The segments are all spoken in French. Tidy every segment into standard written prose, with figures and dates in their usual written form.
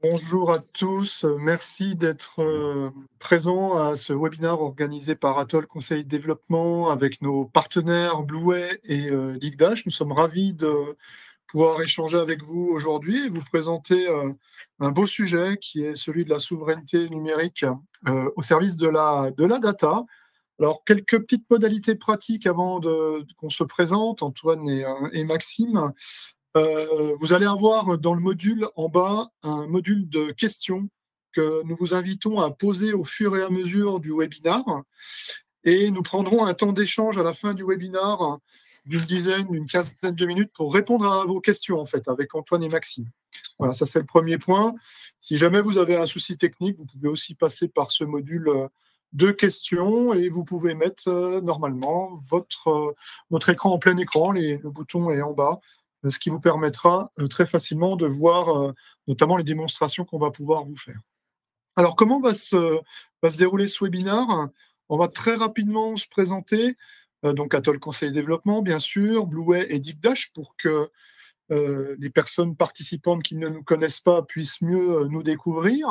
Bonjour à tous, merci d'être présents à ce webinaire organisé par Atoll Conseil Développement avec nos partenaires Blueway et Digdash. Nous sommes ravis de pouvoir échanger avec vous aujourd'hui et vous présenter un beau sujet qui est celui de la souveraineté numérique au service de la data. Alors, quelques petites modalités pratiques avant qu'on se présente, Antoine et Maxime. Vous allez avoir dans le module en bas un module de questions que nous vous invitons à poser au fur et à mesure du webinar. Et nous prendrons un temps d'échange à la fin du webinar d'une dizaine, d'une quinzaine de minutes pour répondre à vos questions, en fait, avec Antoine et Maxime. Voilà, ça c'est le premier point. Si jamais vous avez un souci technique, vous pouvez aussi passer par ce module de questions et vous pouvez mettre normalement votre écran en plein écran, le bouton est en bas, ce qui vous permettra très facilement de voir notamment les démonstrations qu'on va pouvoir vous faire. Alors, comment va se dérouler ce webinaire? On va très rapidement se présenter, donc Atoll Conseil Développement, bien sûr, Blueway et Digdash, pour que les personnes participantes qui ne nous connaissent pas puissent mieux nous découvrir.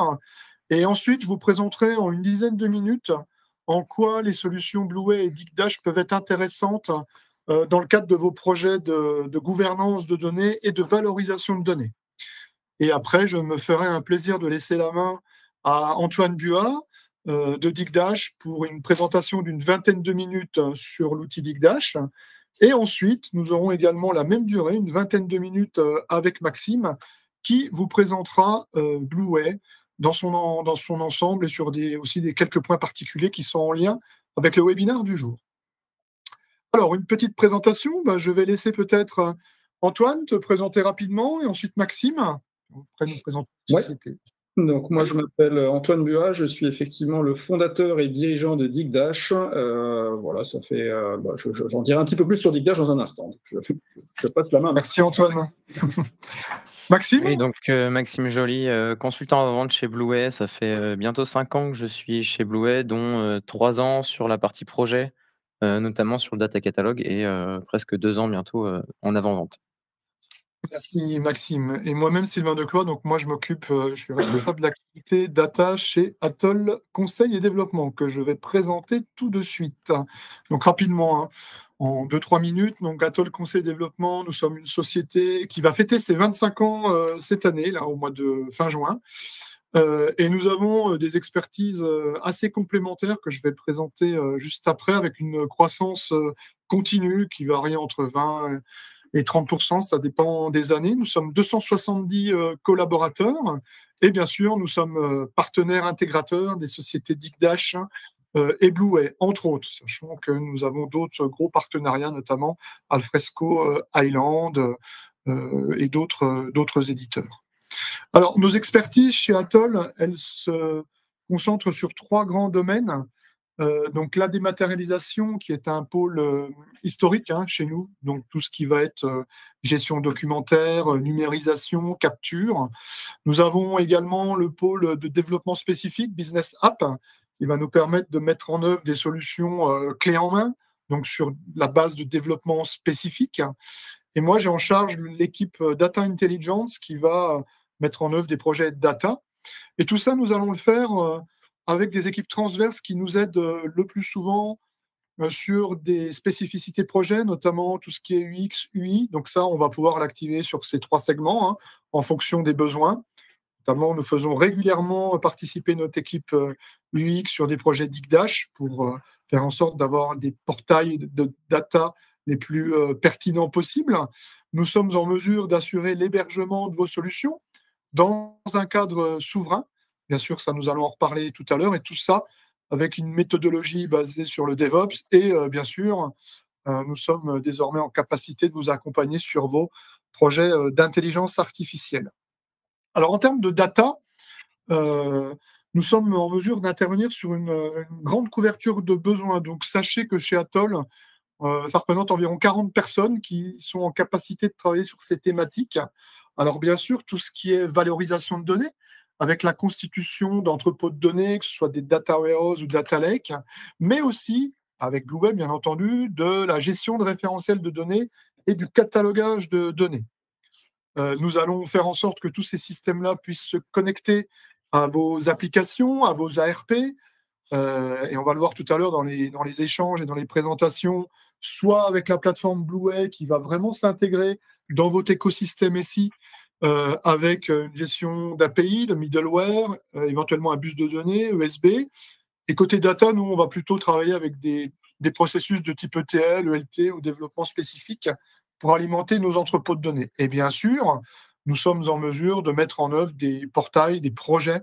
Et ensuite, je vous présenterai en une dizaine de minutes en quoi les solutions Blueway et Digdash peuvent être intéressantes dans le cadre de vos projets de gouvernance de données et de valorisation de données. Et après, je me ferai un plaisir de laisser la main à Antoine Buat de Digdash pour une présentation d'une vingtaine de minutes sur l'outil Digdash. Et ensuite, nous aurons également la même durée, une vingtaine de minutes avec Maxime, qui vous présentera Blueway dans son ensemble et sur aussi des quelques points particuliers qui sont en lien avec le webinaire du jour. Alors, une petite présentation, je vais laisser peut-être Antoine te présenter rapidement et ensuite Maxime, après nous présenter la Ouais. société. Donc moi, je m'appelle Antoine Buat, je suis effectivement le fondateur et dirigeant de Digdash. Voilà, ça fait. J'en dirai un petit peu plus sur Digdash dans un instant. Donc, je passe la main. Merci Antoine. Maxime? Oui, donc Maxime Joly, consultant en vente chez Blueway. Ça fait bientôt 5 ans que je suis chez Blueway, dont 3 ans sur la partie projet, notamment sur le data catalogue et presque 2 ans bientôt en avant-vente. Merci Maxime. Et moi-même Sylvain Declois, donc moi je suis responsable de l'activité data chez Atoll Conseil et Développement que je vais présenter tout de suite. Donc rapidement, hein, en 2-3 minutes, donc Atoll Conseil et Développement, nous sommes une société qui va fêter ses 25 ans cette année, là au mois de fin juin. Et nous avons des expertises assez complémentaires que je vais présenter juste après avec une croissance continue qui varie entre 20 et 30%, ça dépend des années. Nous sommes 270 collaborateurs et bien sûr, nous sommes partenaires intégrateurs des sociétés Digdash et Blueway, entre autres, sachant que nous avons d'autres gros partenariats, notamment Alfresco Island et d'autres éditeurs. Alors, nos expertises chez Atoll, elles se concentrent sur 3 grands domaines. Donc la dématérialisation qui est un pôle historique chez nous, donc tout ce qui va être gestion documentaire, numérisation, capture. Nous avons également le pôle de développement spécifique, Business App, qui va nous permettre de mettre en œuvre des solutions clés en main, donc sur la base de développement spécifique. Et moi, j'ai en charge l'équipe Data Intelligence qui va mettre en œuvre des projets data. Et tout ça, nous allons le faire avec des équipes transverses qui nous aident le plus souvent sur des spécificités projets, notamment tout ce qui est UX, UI. Donc ça, on va pouvoir l'activer sur ces 3 segments en fonction des besoins. Notamment, nous faisons régulièrement participer notre équipe UX sur des projets Digdash pour faire en sorte d'avoir des portails de data les plus pertinents possibles. Nous sommes en mesure d'assurer l'hébergement de vos solutions dans un cadre souverain. Bien sûr, ça, nous allons en reparler tout à l'heure, et tout ça avec une méthodologie basée sur le DevOps. Et bien sûr, nous sommes désormais en capacité de vous accompagner sur vos projets d'intelligence artificielle. Alors, en termes de data, nous sommes en mesure d'intervenir sur une grande couverture de besoins. Donc, sachez que chez Atoll, ça représente environ 40 personnes qui sont en capacité de travailler sur ces thématiques. Alors, bien sûr, tout ce qui est valorisation de données, avec la constitution d'entrepôts de données, que ce soit des data warehouses ou data lake, mais aussi, avec Blueway, bien entendu, de la gestion de référentiels de données et du catalogage de données. Nous allons faire en sorte que tous ces systèmes-là puissent se connecter à vos applications, à vos ARP, et on va le voir tout à l'heure dans les échanges et dans les présentations, soit avec la plateforme Blueway qui va vraiment s'intégrer dans votre écosystème SI, avec une gestion d'API, de middleware, éventuellement un bus de données, ESB. Et côté data, nous, on va plutôt travailler avec des processus de type ETL, ELT ou développement spécifique pour alimenter nos entrepôts de données. Et bien sûr, nous sommes en mesure de mettre en œuvre des portails, des projets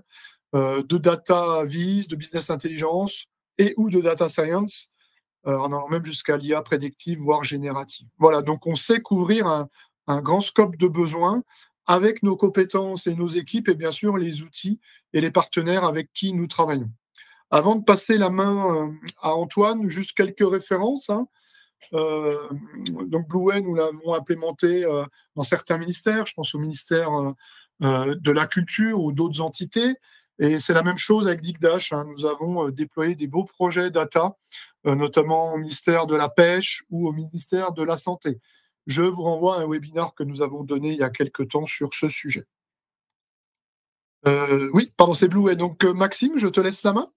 de data vis, de business intelligence et ou de data science, en allant même jusqu'à l'IA prédictive, voire générative. Voilà, donc on sait couvrir un grand scope de besoins avec nos compétences et nos équipes et bien sûr les outils et les partenaires avec qui nous travaillons. Avant de passer la main à Antoine, juste quelques références. Donc Blueway, nous l'avons implémenté dans certains ministères, je pense au ministère de la Culture ou d'autres entités. Et c'est la même chose avec DigDash. Nous avons déployé des beaux projets data, notamment au ministère de la Pêche ou au ministère de la Santé. Je vous renvoie à un webinaire que nous avons donné il y a quelques temps sur ce sujet. Oui, pardon, c'est Blueway. Donc Maxime, je te laisse la main.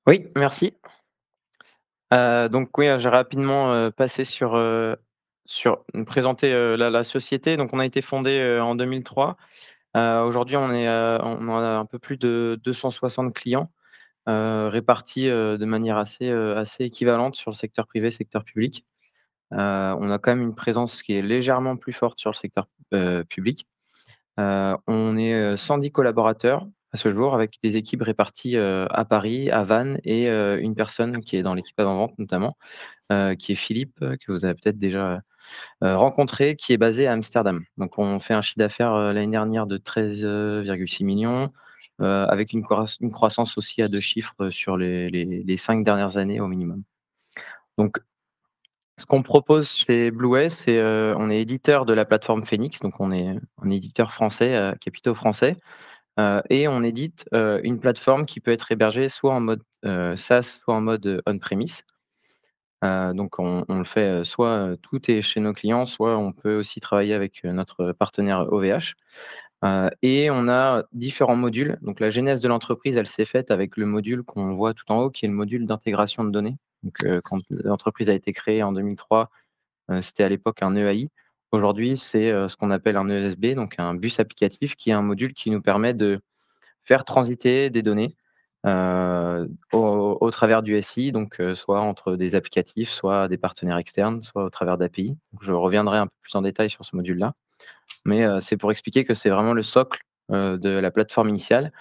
Oui, merci. Donc oui, j'ai rapidement passé sur présenter la société. Donc on a été fondé en 2003. Aujourd'hui, on a un peu plus de 260 clients répartis de manière assez équivalente sur le secteur privé, secteur public. On a quand même une présence qui est légèrement plus forte sur le secteur public. On est 110 collaborateurs à ce jour, avec des équipes réparties à Paris, à Vannes et une personne qui est dans l'équipe avant-vente notamment, qui est Philippe, que vous avez peut-être déjà rencontré, qui est basé à Amsterdam. Donc on fait un chiffre d'affaires l'année dernière de 13,6 millions, avec une croissance aussi à 2 chiffres sur les 5 dernières années au minimum. Donc ce qu'on propose chez Blueway, c'est, on est éditeur de la plateforme Phoenix, donc on est un éditeur français, capitaux français, et on édite, une plateforme qui peut être hébergée soit en mode, SaaS, soit en mode, on-premise. Donc on le fait, soit, tout est chez nos clients, soit on peut aussi travailler avec, notre partenaire OVH. Et on a différents modules. Donc la genèse de l'entreprise, elle s'est faite avec le module qu'on voit tout en haut, qui est le module d'intégration de données. Donc, quand l'entreprise a été créée en 2003, c'était à l'époque un EAI. Aujourd'hui, c'est, ce qu'on appelle un ESB, donc un bus applicatif, qui est un module qui nous permet de faire transiter des données, au travers du SI, donc soit entre des applicatifs, soit des partenaires externes, soit au travers d'API. Donc je reviendrai un peu plus en détail sur ce module-là, mais c'est pour expliquer que c'est vraiment le socle, de la plateforme initiale.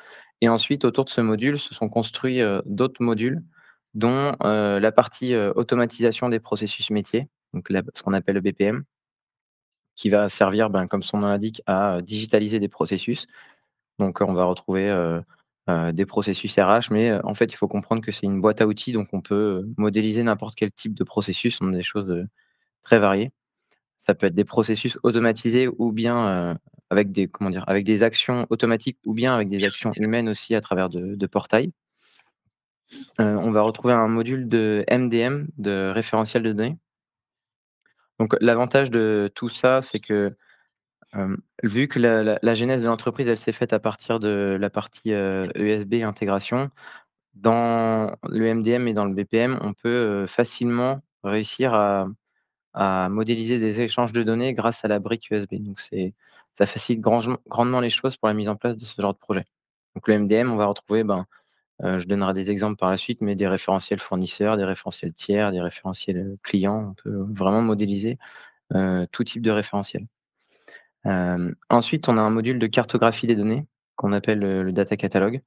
Et ensuite, autour de ce module, se sont construits, d'autres modules, dont, la partie, automatisation des processus métiers, donc ce qu'on appelle le BPM, qui va servir, ben, comme son nom l'indique, à digitaliser des processus. Donc, on va retrouver, des processus RH, mais, en fait, il faut comprendre que c'est une boîte à outils, donc on peut, modéliser n'importe quel type de processus. On a des choses, très variées. Ça peut être des processus automatisés ou bien, avec des comment dire? Avec des actions automatiques ou bien avec des actions humaines aussi à travers de portails. On va retrouver un module de MDM, de référentiel de données. Donc l'avantage de tout ça, c'est que, vu que la genèse de l'entreprise, elle s'est faite à partir de la partie, ESB intégration, dans le MDM et dans le BPM, on peut, facilement réussir à modéliser des échanges de données grâce à la brique USB. Donc ça facilite grandement les choses pour la mise en place de ce genre de projet. Donc le MDM, on va retrouver, ben, je donnerai des exemples par la suite, mais des référentiels fournisseurs, des référentiels tiers, des référentiels, clients. On peut vraiment modéliser, tout type de référentiel. Ensuite, on a un module de cartographie des données qu'on appelle, le data catalogue,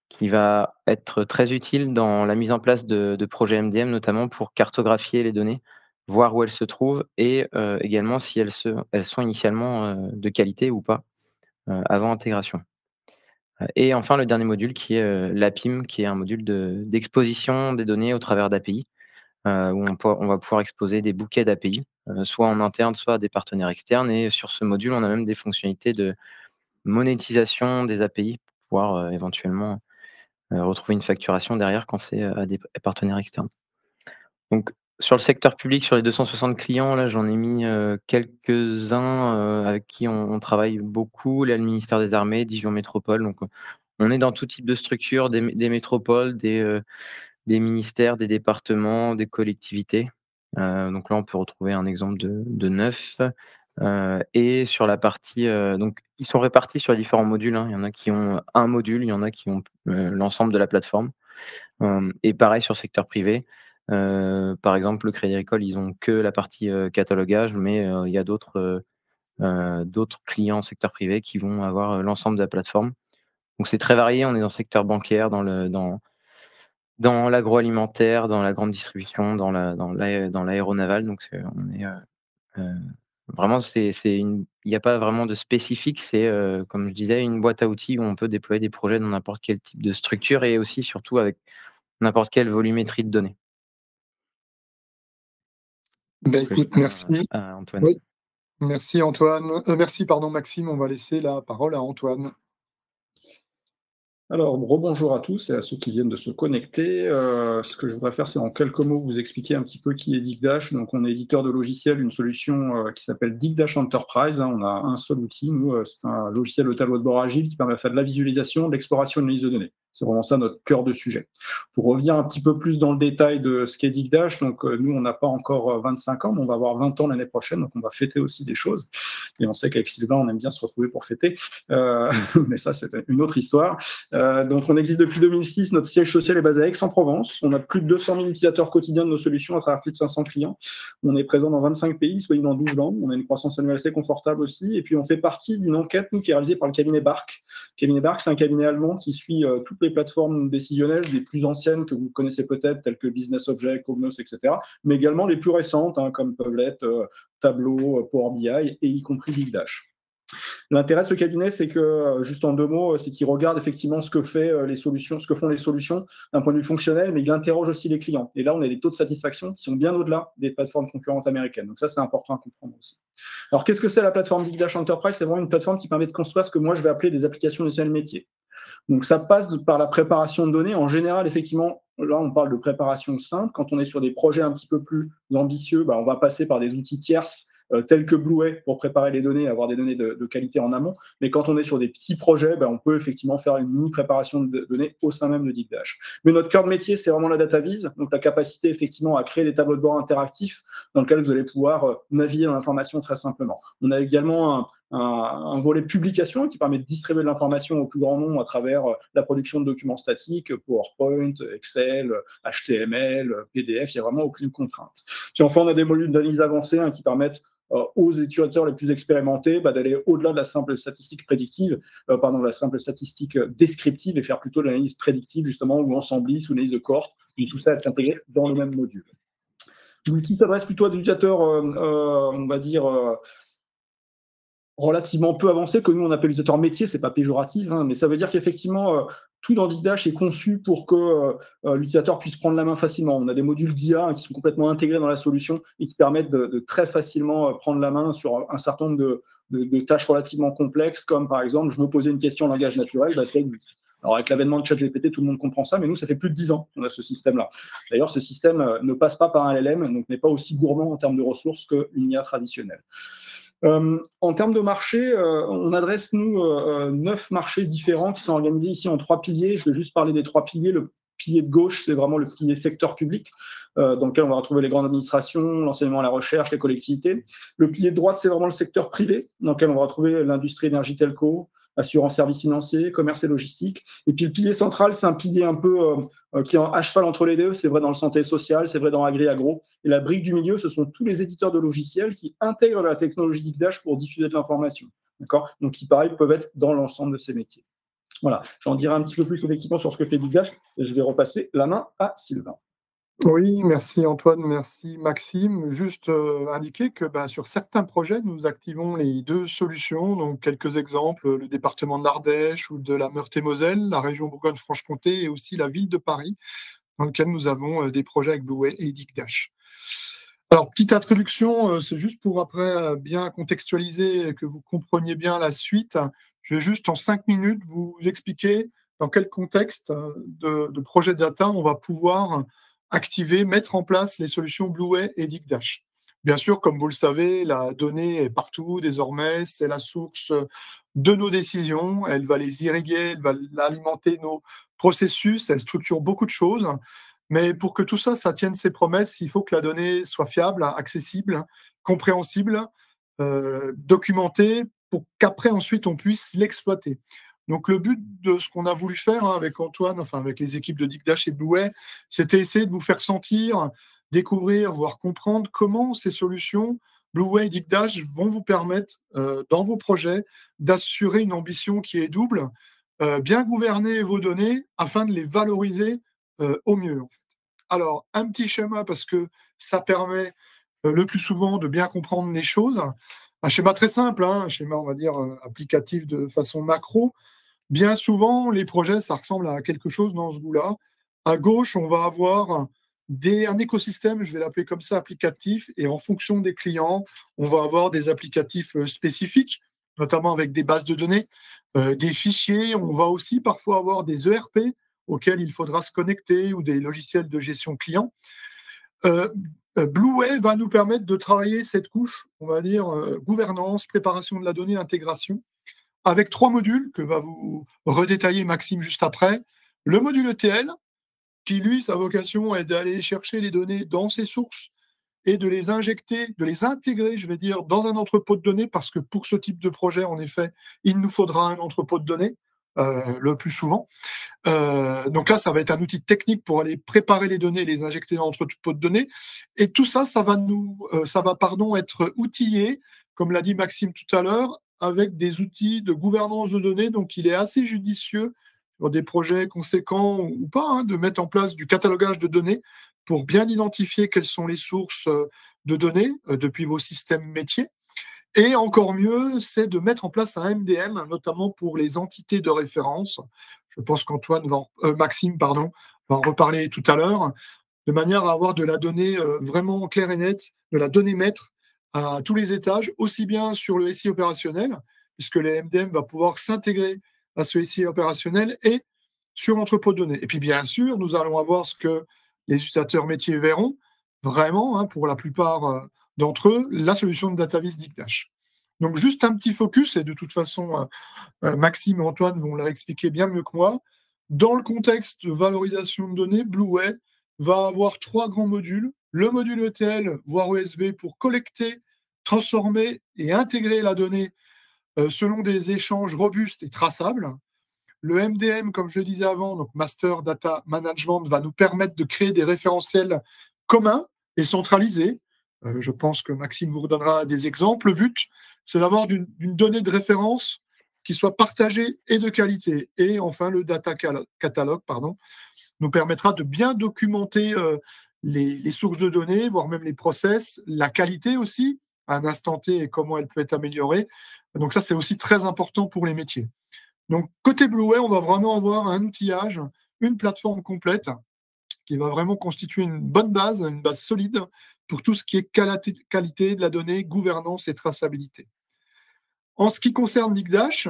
qui va être très utile dans la mise en place de projets MDM, notamment pour cartographier les données, voir où elles se trouvent et également si elles sont initialement, de qualité ou pas, avant intégration. Et enfin le dernier module qui est, l'APIM, qui est un module d'exposition des données au travers d'API, où on va pouvoir exposer des bouquets d'API, soit en interne, soit à des partenaires externes, et sur ce module, on a même des fonctionnalités de monétisation des API pour pouvoir, éventuellement, retrouver une facturation derrière quand c'est, à des partenaires externes. Donc sur le secteur public, sur les 260 clients, là, j'en ai mis, quelques-uns, avec qui on travaille beaucoup. Là, le ministère des Armées, Dijon Métropole, donc on est dans tout type de structures, des métropoles, des ministères, des départements, des collectivités. Donc là, on peut retrouver un exemple de 9. Et sur la partie, donc ils sont répartis sur les différents modules, hein. Il y en a qui ont un module, il y en a qui ont, l'ensemble de la plateforme. Et pareil sur le secteur privé. Par exemple, le Crédit Agricole, ils ont que la partie, catalogage, mais il y a d'autres clients secteur privé qui vont avoir, l'ensemble de la plateforme. Donc c'est très varié, on est dans le secteur bancaire, dans l'agroalimentaire, dans la grande distribution, dans l'aéronaval, donc on est, heu, vraiment il n'y a pas vraiment de spécifique, c'est, comme je disais, une boîte à outils où on peut déployer des projets dans n'importe quel type de structure et aussi surtout avec n'importe quelle volumétrie de données. Ben, Donc, je écoute, viens merci. à Antoine. Oui, merci Antoine. Merci, pardon, Maxime. On va laisser la parole à Antoine. Alors, rebonjour à tous et à ceux qui viennent de se connecter. Ce que je voudrais faire, c'est en quelques mots vous expliquer un petit peu qui est DigDash. Donc, on est éditeur de logiciels, une solution qui s'appelle DigDash Enterprise. On a un seul outil. Nous, c'est un logiciel au tableau de bord agile qui permet de faire de la visualisation, de l'exploration et de l'analyse de données. C'est vraiment ça notre cœur de sujet. Pour revenir un petit peu plus dans le détail de ce qu'est DigDash, donc nous, on n'a pas encore 25 ans, mais on va avoir 20 ans l'année prochaine, donc on va fêter aussi des choses. Et on sait qu'avec Sylvain, on aime bien se retrouver pour fêter. Mais ça, c'est une autre histoire. Donc, on existe depuis 2006. Notre siège social est basé à Aix-en-Provence. On a plus de 200 000 utilisateurs quotidiens de nos solutions à travers plus de 500 clients. On est présent dans 25 pays, disponible dans 12 langues. On a une croissance annuelle assez confortable aussi. Et puis, on fait partie d'une enquête, nous, qui est réalisée par le cabinet Bark. Le cabinet Bark, c'est un cabinet allemand qui suit toutes les plateformes décisionnelles, des plus anciennes que vous connaissez peut-être, telles que Business Object, Cognos, etc., mais également les plus récentes, comme Peuvent l'être, Tableau, Power BI, et y compris DigDash. L'intérêt de ce cabinet, c'est que, juste en 2 mots, c'est qu'il regarde effectivement ce que font les solutions d'un point de vue fonctionnel, mais il interroge aussi les clients. Et là, on a des taux de satisfaction qui sont bien au-delà des plateformes concurrentes américaines. Donc ça, c'est important à comprendre aussi. Alors, qu'est-ce que c'est la plateforme DigDash Enterprise? C'est vraiment une plateforme qui permet de construire ce que moi, je vais appeler des applications logicielles métiers. Donc, ça passe par la préparation de données. En général, effectivement, là, on parle de préparation simple. Quand on est sur des projets un petit peu plus ambitieux, on va passer par des outils tierces tels que Blueway pour préparer les données et avoir des données de qualité en amont. Mais quand on est sur des petits projets, on peut effectivement faire une mini-préparation de données au sein même de DigDash. Mais notre cœur de métier, c'est vraiment la data viz, donc la capacité effectivement à créer des tableaux de bord interactifs dans lesquels vous allez pouvoir naviguer dans l'information très simplement. On a également un volet publication qui permet de distribuer de l'information au plus grand nombre à travers la production de documents statiques, PowerPoint, Excel, HTML, PDF, il n'y a vraiment aucune contrainte. Puis enfin, on a des modules d'analyse avancée qui permettent aux utilisateurs les plus expérimentés d'aller au-delà de la simple statistique prédictive, la simple statistique descriptive et faire plutôt de l'analyse prédictive justement ou ensembliste ou l'analyse de cohorte, et tout ça est intégré dans le même module. L'outil s'adresse plutôt à des utilisateurs, on va dire, relativement peu avancés, que nous on appelle utilisateurs métiers, c'est pas péjoratif, mais ça veut dire qu'effectivement tout dans DigDash est conçu pour que l'utilisateur puisse prendre la main facilement. On a des modules d'IA qui sont complètement intégrés dans la solution et qui permettent de très facilement prendre la main sur un certain nombre de tâches relativement complexes, comme par exemple, je me posais une question en langage naturel, ça existe. Alors avec l'avènement de ChatGPT, tout le monde comprend ça, mais nous, ça fait plus de 10 ans qu'on a ce système-là. D'ailleurs, ce système ne passe pas par un LLM, donc n'est pas aussi gourmand en termes de ressources qu'une IA traditionnelle. En termes de marché, on adresse, nous, 9 marchés différents qui sont organisés ici en 3 piliers. Je vais juste parler des 3 piliers. Le pilier de gauche, c'est vraiment le pilier secteur public, dans lequel on va retrouver les grandes administrations, l'enseignement, la recherche, les collectivités. Le pilier de droite, c'est vraiment le secteur privé, dans lequel on va retrouver l'industrie, énergie, telco, assurance, services financiers, commerce et logistique. Et puis le pilier central, c'est un pilier un peu qui est à cheval entre les deux. C'est vrai dans le santé sociale, c'est vrai dans agri-agro. Et la brique du milieu, ce sont tous les éditeurs de logiciels qui intègrent la technologie DigDash pour diffuser de l'information. D'accord ? Donc, qui, pareil, peuvent être dans l'ensemble de ces métiers. Voilà, j'en dirai un petit peu plus effectivement sur ce que fait DigDash. Et je vais repasser la main à Sylvain. Oui, merci Antoine, merci Maxime. Juste indiquer que sur certains projets, nous activons les 2 solutions. Donc, quelques exemples, le département de l'Ardèche ou de la Meurthe-et-Moselle, la région Bourgogne-Franche-Comté et aussi la ville de Paris, dans lequel nous avons des projets avec Blueway et DigDash. Alors, petite introduction, c'est juste pour après bien contextualiser et que vous compreniez bien la suite. Je vais juste en 5 minutes vous expliquer dans quel contexte de projet data on va pouvoir activer, mettre en place les solutions Blueway et Digdash. Bien sûr, comme vous le savez, la donnée est partout désormais, c'est la source de nos décisions, elle va les irriguer, elle va alimenter nos processus, elle structure beaucoup de choses. Mais pour que tout ça, ça tienne ses promesses, il faut que la donnée soit fiable, accessible, compréhensible, documentée, pour qu'après, ensuite, on puisse l'exploiter. Donc, le but de ce qu'on a voulu faire avec Antoine, enfin avec les équipes de Digdash et Blueway, c'était essayer de vous faire sentir, découvrir, voire comprendre comment ces solutions, Blueway et Digdash, vont vous permettre, dans vos projets, d'assurer une ambition qui est double, bien gouverner vos données afin de les valoriser au mieux. En fait. Alors, un petit schéma parce que ça permet le plus souvent de bien comprendre les choses. Un schéma très simple, un schéma, on va dire, applicatif de façon macro. Bien souvent, les projets, ça ressemble à quelque chose dans ce goût-là. À gauche, on va avoir un écosystème, je vais l'appeler comme ça, applicatif, et en fonction des clients, on va avoir des applicatifs spécifiques, notamment avec des bases de données, des fichiers. On va aussi parfois avoir des ERP auxquels il faudra se connecter ou des logiciels de gestion client. Blueway va nous permettre de travailler cette couche, on va dire, gouvernance, préparation de la donnée, intégration, avec 3 modules que va vous redétailler Maxime juste après. Le module ETL, qui lui, sa vocation est d'aller chercher les données dans ses sources et de les injecter, de les intégrer, je vais dire, dans un entrepôt de données, parce que pour ce type de projet, en effet, il nous faudra un entrepôt de données, le plus souvent. Donc là, ça va être un outil technique pour aller préparer les données et les injecter dans l'entrepôt de données. Et tout ça, ça va être outillé, comme l'a dit Maxime tout à l'heure, avec des outils de gouvernance de données. Donc, il est assez judicieux sur des projets conséquents ou pas, de mettre en place du catalogage de données pour bien identifier quelles sont les sources de données depuis vos systèmes métiers. Et encore mieux, c'est de mettre en place un MDM, notamment pour les entités de référence. Je pense Maxime va en reparler tout à l'heure, de manière à avoir de la donnée vraiment claire et nette, de la donnée maître à tous les étages, aussi bien sur le SI opérationnel, puisque le MDM va pouvoir s'intégrer à ce SI opérationnel, et sur l'entrepôt de données. Et puis bien sûr, nous allons avoir ce que les utilisateurs métiers verront, vraiment, pour la plupart d'entre eux, la solution de DataVis Digdash. Donc juste un petit focus, et de toute façon, Maxime et Antoine vont leur expliquer bien mieux que moi. Dans le contexte de valorisation de données, Blueway va avoir 3 grands modules. Le module ETL, voire USB, pour collecter, transformer et intégrer la donnée selon des échanges robustes et traçables. Le MDM, comme je le disais avant, donc Master Data Management, va nous permettre de créer des référentiels communs et centralisés. Je pense que Maxime vous redonnera des exemples. Le but, c'est d'avoir une donnée de référence qui soit partagée et de qualité. Et enfin, le Data Catalog nous permettra de bien documenter les sources de données, voire même les process, la qualité aussi, à un instant T, et comment elle peut être améliorée. Donc ça, c'est aussi très important pour les métiers. Donc, côté Blueway, on va vraiment avoir un outillage, une plateforme complète qui va vraiment constituer une bonne base, une base solide pour tout ce qui est qualité de la donnée, gouvernance et traçabilité. En ce qui concerne Digdash,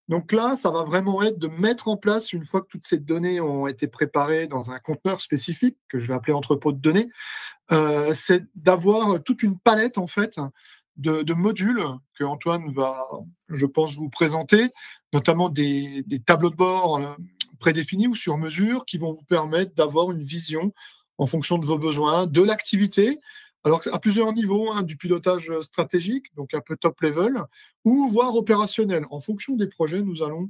donc là, ça va vraiment être de mettre en place, une fois que toutes ces données ont été préparées dans un conteneur spécifique, que je vais appeler entrepôt de données, c'est d'avoir toute une palette, en fait, de modules que Antoine va, je pense, vous présenter, notamment des tableaux de bord prédéfinis ou sur mesure qui vont vous permettre d'avoir une vision en fonction de vos besoins, de l'activité, alors à plusieurs niveaux, du pilotage stratégique, donc un peu top level, ou voire opérationnel. En fonction des projets, nous allons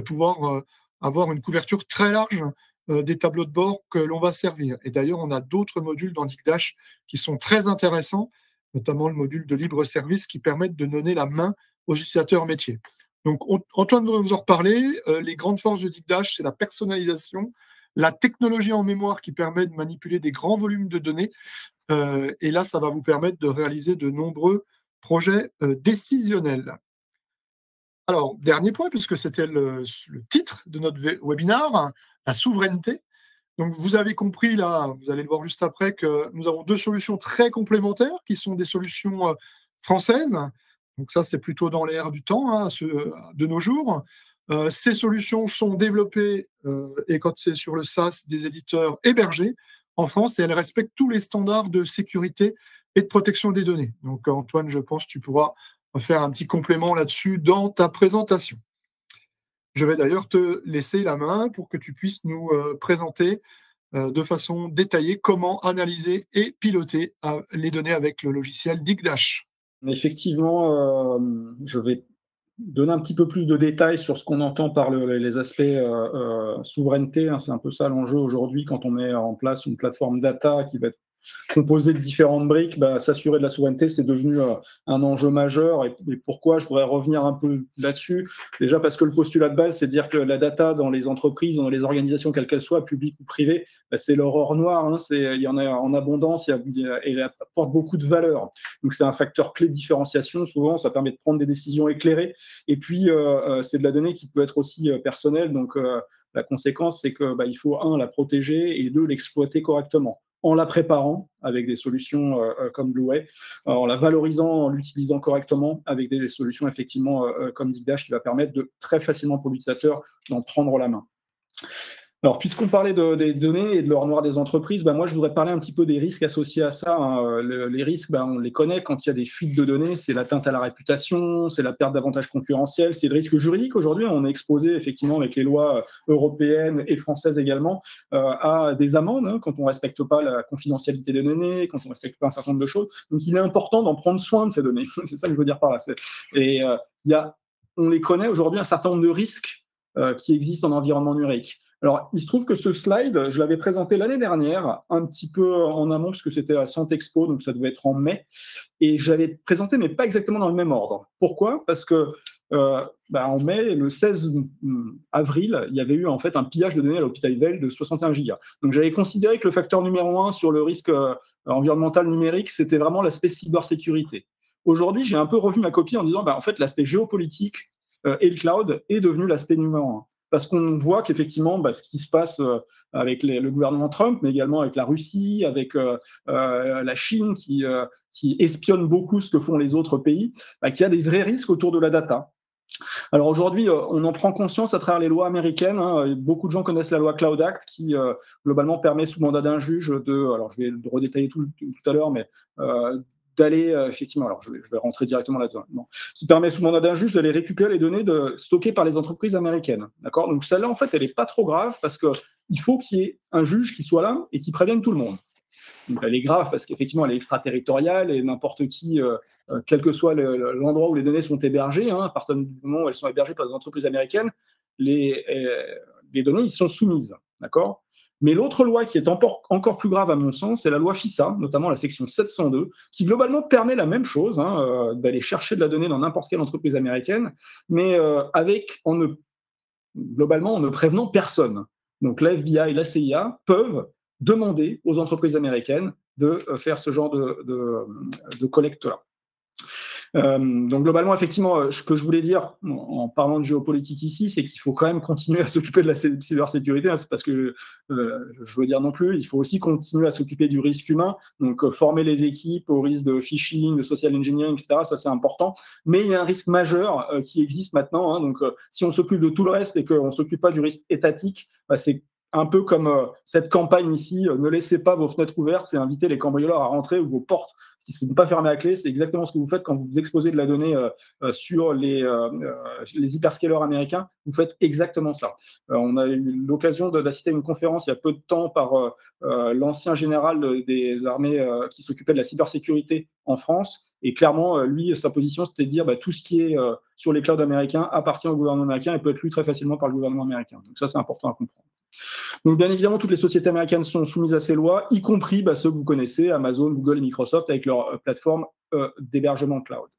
pouvoir avoir une couverture très large des tableaux de bord que l'on va servir. Et d'ailleurs, on a d'autres modules dans Digdash qui sont très intéressants, notamment le module de libre service qui permettent de donner la main aux utilisateurs métiers. Donc, Antoine va vous en reparler. Les grandes forces de Digdash, c'est la personnalisation, la technologie en mémoire qui permet de manipuler des grands volumes de données. Et là, ça va vous permettre de réaliser de nombreux projets décisionnels. Alors, dernier point, puisque c'était le titre de notre webinaire, la souveraineté. Donc, vous avez compris, là, vous allez le voir juste après, que nous avons 2 solutions très complémentaires qui sont des solutions françaises. Donc, ça, c'est plutôt dans l'ère du temps, de nos jours. Ces solutions sont développées, et quand c'est sur le SaaS, des éditeurs hébergés. en France et elle respecte tous les standards de sécurité et de protection des données. Donc Antoine, je pense que tu pourras faire un petit complément là-dessus dans ta présentation. Je vais d'ailleurs te laisser la main pour que tu puisses nous présenter de façon détaillée comment analyser et piloter les données avec le logiciel Digdash. Effectivement, je vais donner un petit peu plus de détails sur ce qu'on entend par les aspects souveraineté. Hein. C'est un peu ça l'enjeu aujourd'hui quand on met en place une plateforme data qui va être composé de différentes briques, s'assurer de la souveraineté, c'est devenu un enjeu majeur. Et pourquoi? Je pourrais revenir un peu là-dessus. Déjà parce que le postulat de base, c'est de dire que la data dans les entreprises, dans les organisations, quelles qu'elles soient, publiques ou privées, c'est leur or noir. Hein, il y en a en abondance et elle apporte beaucoup de valeur. Donc c'est un facteur clé de différenciation. Souvent, ça permet de prendre des décisions éclairées. Et puis, c'est de la donnée qui peut être aussi personnelle. Donc, la conséquence, c'est que il faut, un, la protéger et deux, l'exploiter correctement, en la préparant avec des solutions comme Blueway, en la valorisant, en l'utilisant correctement avec des solutions effectivement comme Digdash qui va permettre de très facilement pour l'utilisateur d'en prendre la main. Alors, puisqu'on parlait des données et de l'or noir des entreprises, moi, je voudrais parler un petit peu des risques associés à ça. Hein. Les risques, on les connaît quand il y a des fuites de données. C'est l'atteinte à la réputation, c'est la perte d'avantages concurrentiels, c'est le risque juridique. Aujourd'hui, on est exposé, effectivement, avec les lois européennes et françaises également, à des amendes hein, quand on ne respecte pas la confidentialité des données, quand on ne respecte pas un certain nombre de choses. Donc, il est important d'en prendre soin de ces données. C'est ça que je veux dire par là. On les connaît aujourd'hui, un certain nombre de risques qui existent en environnement numérique. Alors, il se trouve que ce slide, je l'avais présenté l'année dernière, un petit peu en amont, parce que c'était à Santexpo, donc ça devait être en mai, et j'avais présenté, mais pas exactement dans le même ordre. Pourquoi? Parce que en mai, le 16 avril, il y avait eu en fait un pillage de données à l'hôpital Veil de 61 gigas. Donc, j'avais considéré que le facteur numéro 1 sur le risque environnemental numérique, c'était vraiment l'aspect cybersécurité. Aujourd'hui, j'ai un peu revu ma copie en disant, en fait, l'aspect géopolitique et le cloud est devenu l'aspect numéro 1. Parce qu'on voit qu'effectivement, ce qui se passe avec le gouvernement Trump, mais également avec la Russie, avec la Chine qui espionne beaucoup ce que font les autres pays, qu'il y a des vrais risques autour de la data. Alors aujourd'hui, on en prend conscience à travers les lois américaines. Hein. Beaucoup de gens connaissent la loi Cloud Act qui, globalement, permet sous mandat d'un juge alors je vais le redétailler tout à l'heure, mais d'aller, effectivement, alors je vais rentrer directement là-dedans, qui permet sous mandat d'un juge d'aller récupérer les données stockées par les entreprises américaines. D'accord? Donc celle-là, en fait, elle n'est pas trop grave parce qu'il faut qu'il y ait un juge qui soit là et qui prévienne tout le monde. Donc elle est grave parce qu'effectivement, elle est extraterritoriale et n'importe qui, quel que soit l'endroit où les données sont hébergées, à partir du moment où elles sont hébergées par des entreprises américaines, les données y sont soumises. D'accord? Mais l'autre loi qui est encore plus grave à mon sens, c'est la loi FISA, notamment la section 702, qui globalement permet la même chose, d'aller chercher de la donnée dans n'importe quelle entreprise américaine, mais globalement en ne prévenant personne. Donc la FBI et la CIA peuvent demander aux entreprises américaines de faire ce genre de collecte-là. Donc globalement, effectivement, ce que je voulais dire en parlant de géopolitique ici, c'est qu'il faut quand même continuer à s'occuper de la cybersécurité. Hein, c'est parce que je veux dire non plus, il faut aussi continuer à s'occuper du risque humain, donc former les équipes au risque de phishing, de social engineering, etc. Ça, c'est important. Mais il y a un risque majeur qui existe maintenant. Hein, donc si on s'occupe de tout le reste et qu'on ne s'occupe pas du risque étatique, c'est un peu comme cette campagne ici, ne laissez pas vos fenêtres ouvertes, c'est inviter les cambrioleurs à rentrer ou vos portes qui ne sont pas fermées à clé. C'est exactement ce que vous faites quand vous exposez de la donnée sur les hyperscalers américains. Vous faites exactement ça. On a eu l'occasion d'assister à une conférence il y a peu de temps par l'ancien général des armées qui s'occupait de la cybersécurité en France. Et clairement, lui, sa position, c'était de dire tout ce qui est sur les clouds américains appartient au gouvernement américain et peut être lu très facilement par le gouvernement américain. Donc ça, c'est important à comprendre. Donc, bien évidemment, toutes les sociétés américaines sont soumises à ces lois, y compris ceux que vous connaissez, Amazon, Google et Microsoft, avec leur plateforme d'hébergement cloud.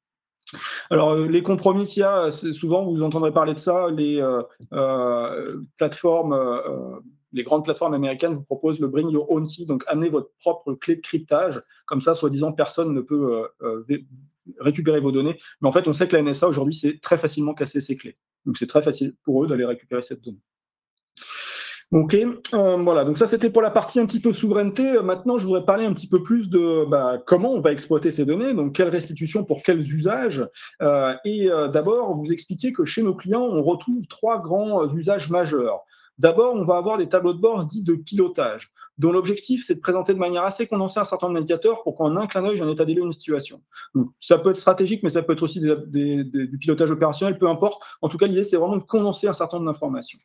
Alors, les compromis qu'il y a, souvent, vous entendrez parler de ça, les plateformes, les grandes plateformes américaines vous proposent le Bring Your Own Key, donc amenez votre propre clé de cryptage. Comme ça, soi-disant, personne ne peut récupérer vos données. Mais en fait, on sait que la NSA, aujourd'hui, c'est très facilement casser ses clés. Donc, c'est très facile pour eux d'aller récupérer cette donnée. Ok, voilà, donc ça c'était pour la partie un petit peu souveraineté. Maintenant, je voudrais parler un petit peu plus de comment on va exploiter ces données, donc quelle restitution pour quels usages. D'abord, vous expliquer que chez nos clients, on retrouve 3 grands usages majeurs. D'abord, on va avoir des tableaux de bord dits de pilotage, dont l'objectif, c'est de présenter de manière assez condensée un certain nombre d'indicateurs pour qu'en un clin d'œil, j'ai un état des lieux d'une situation. Donc, ça peut être stratégique, mais ça peut être aussi du pilotage opérationnel, peu importe. En tout cas, l'idée, c'est vraiment de condenser un certain nombre d'informations.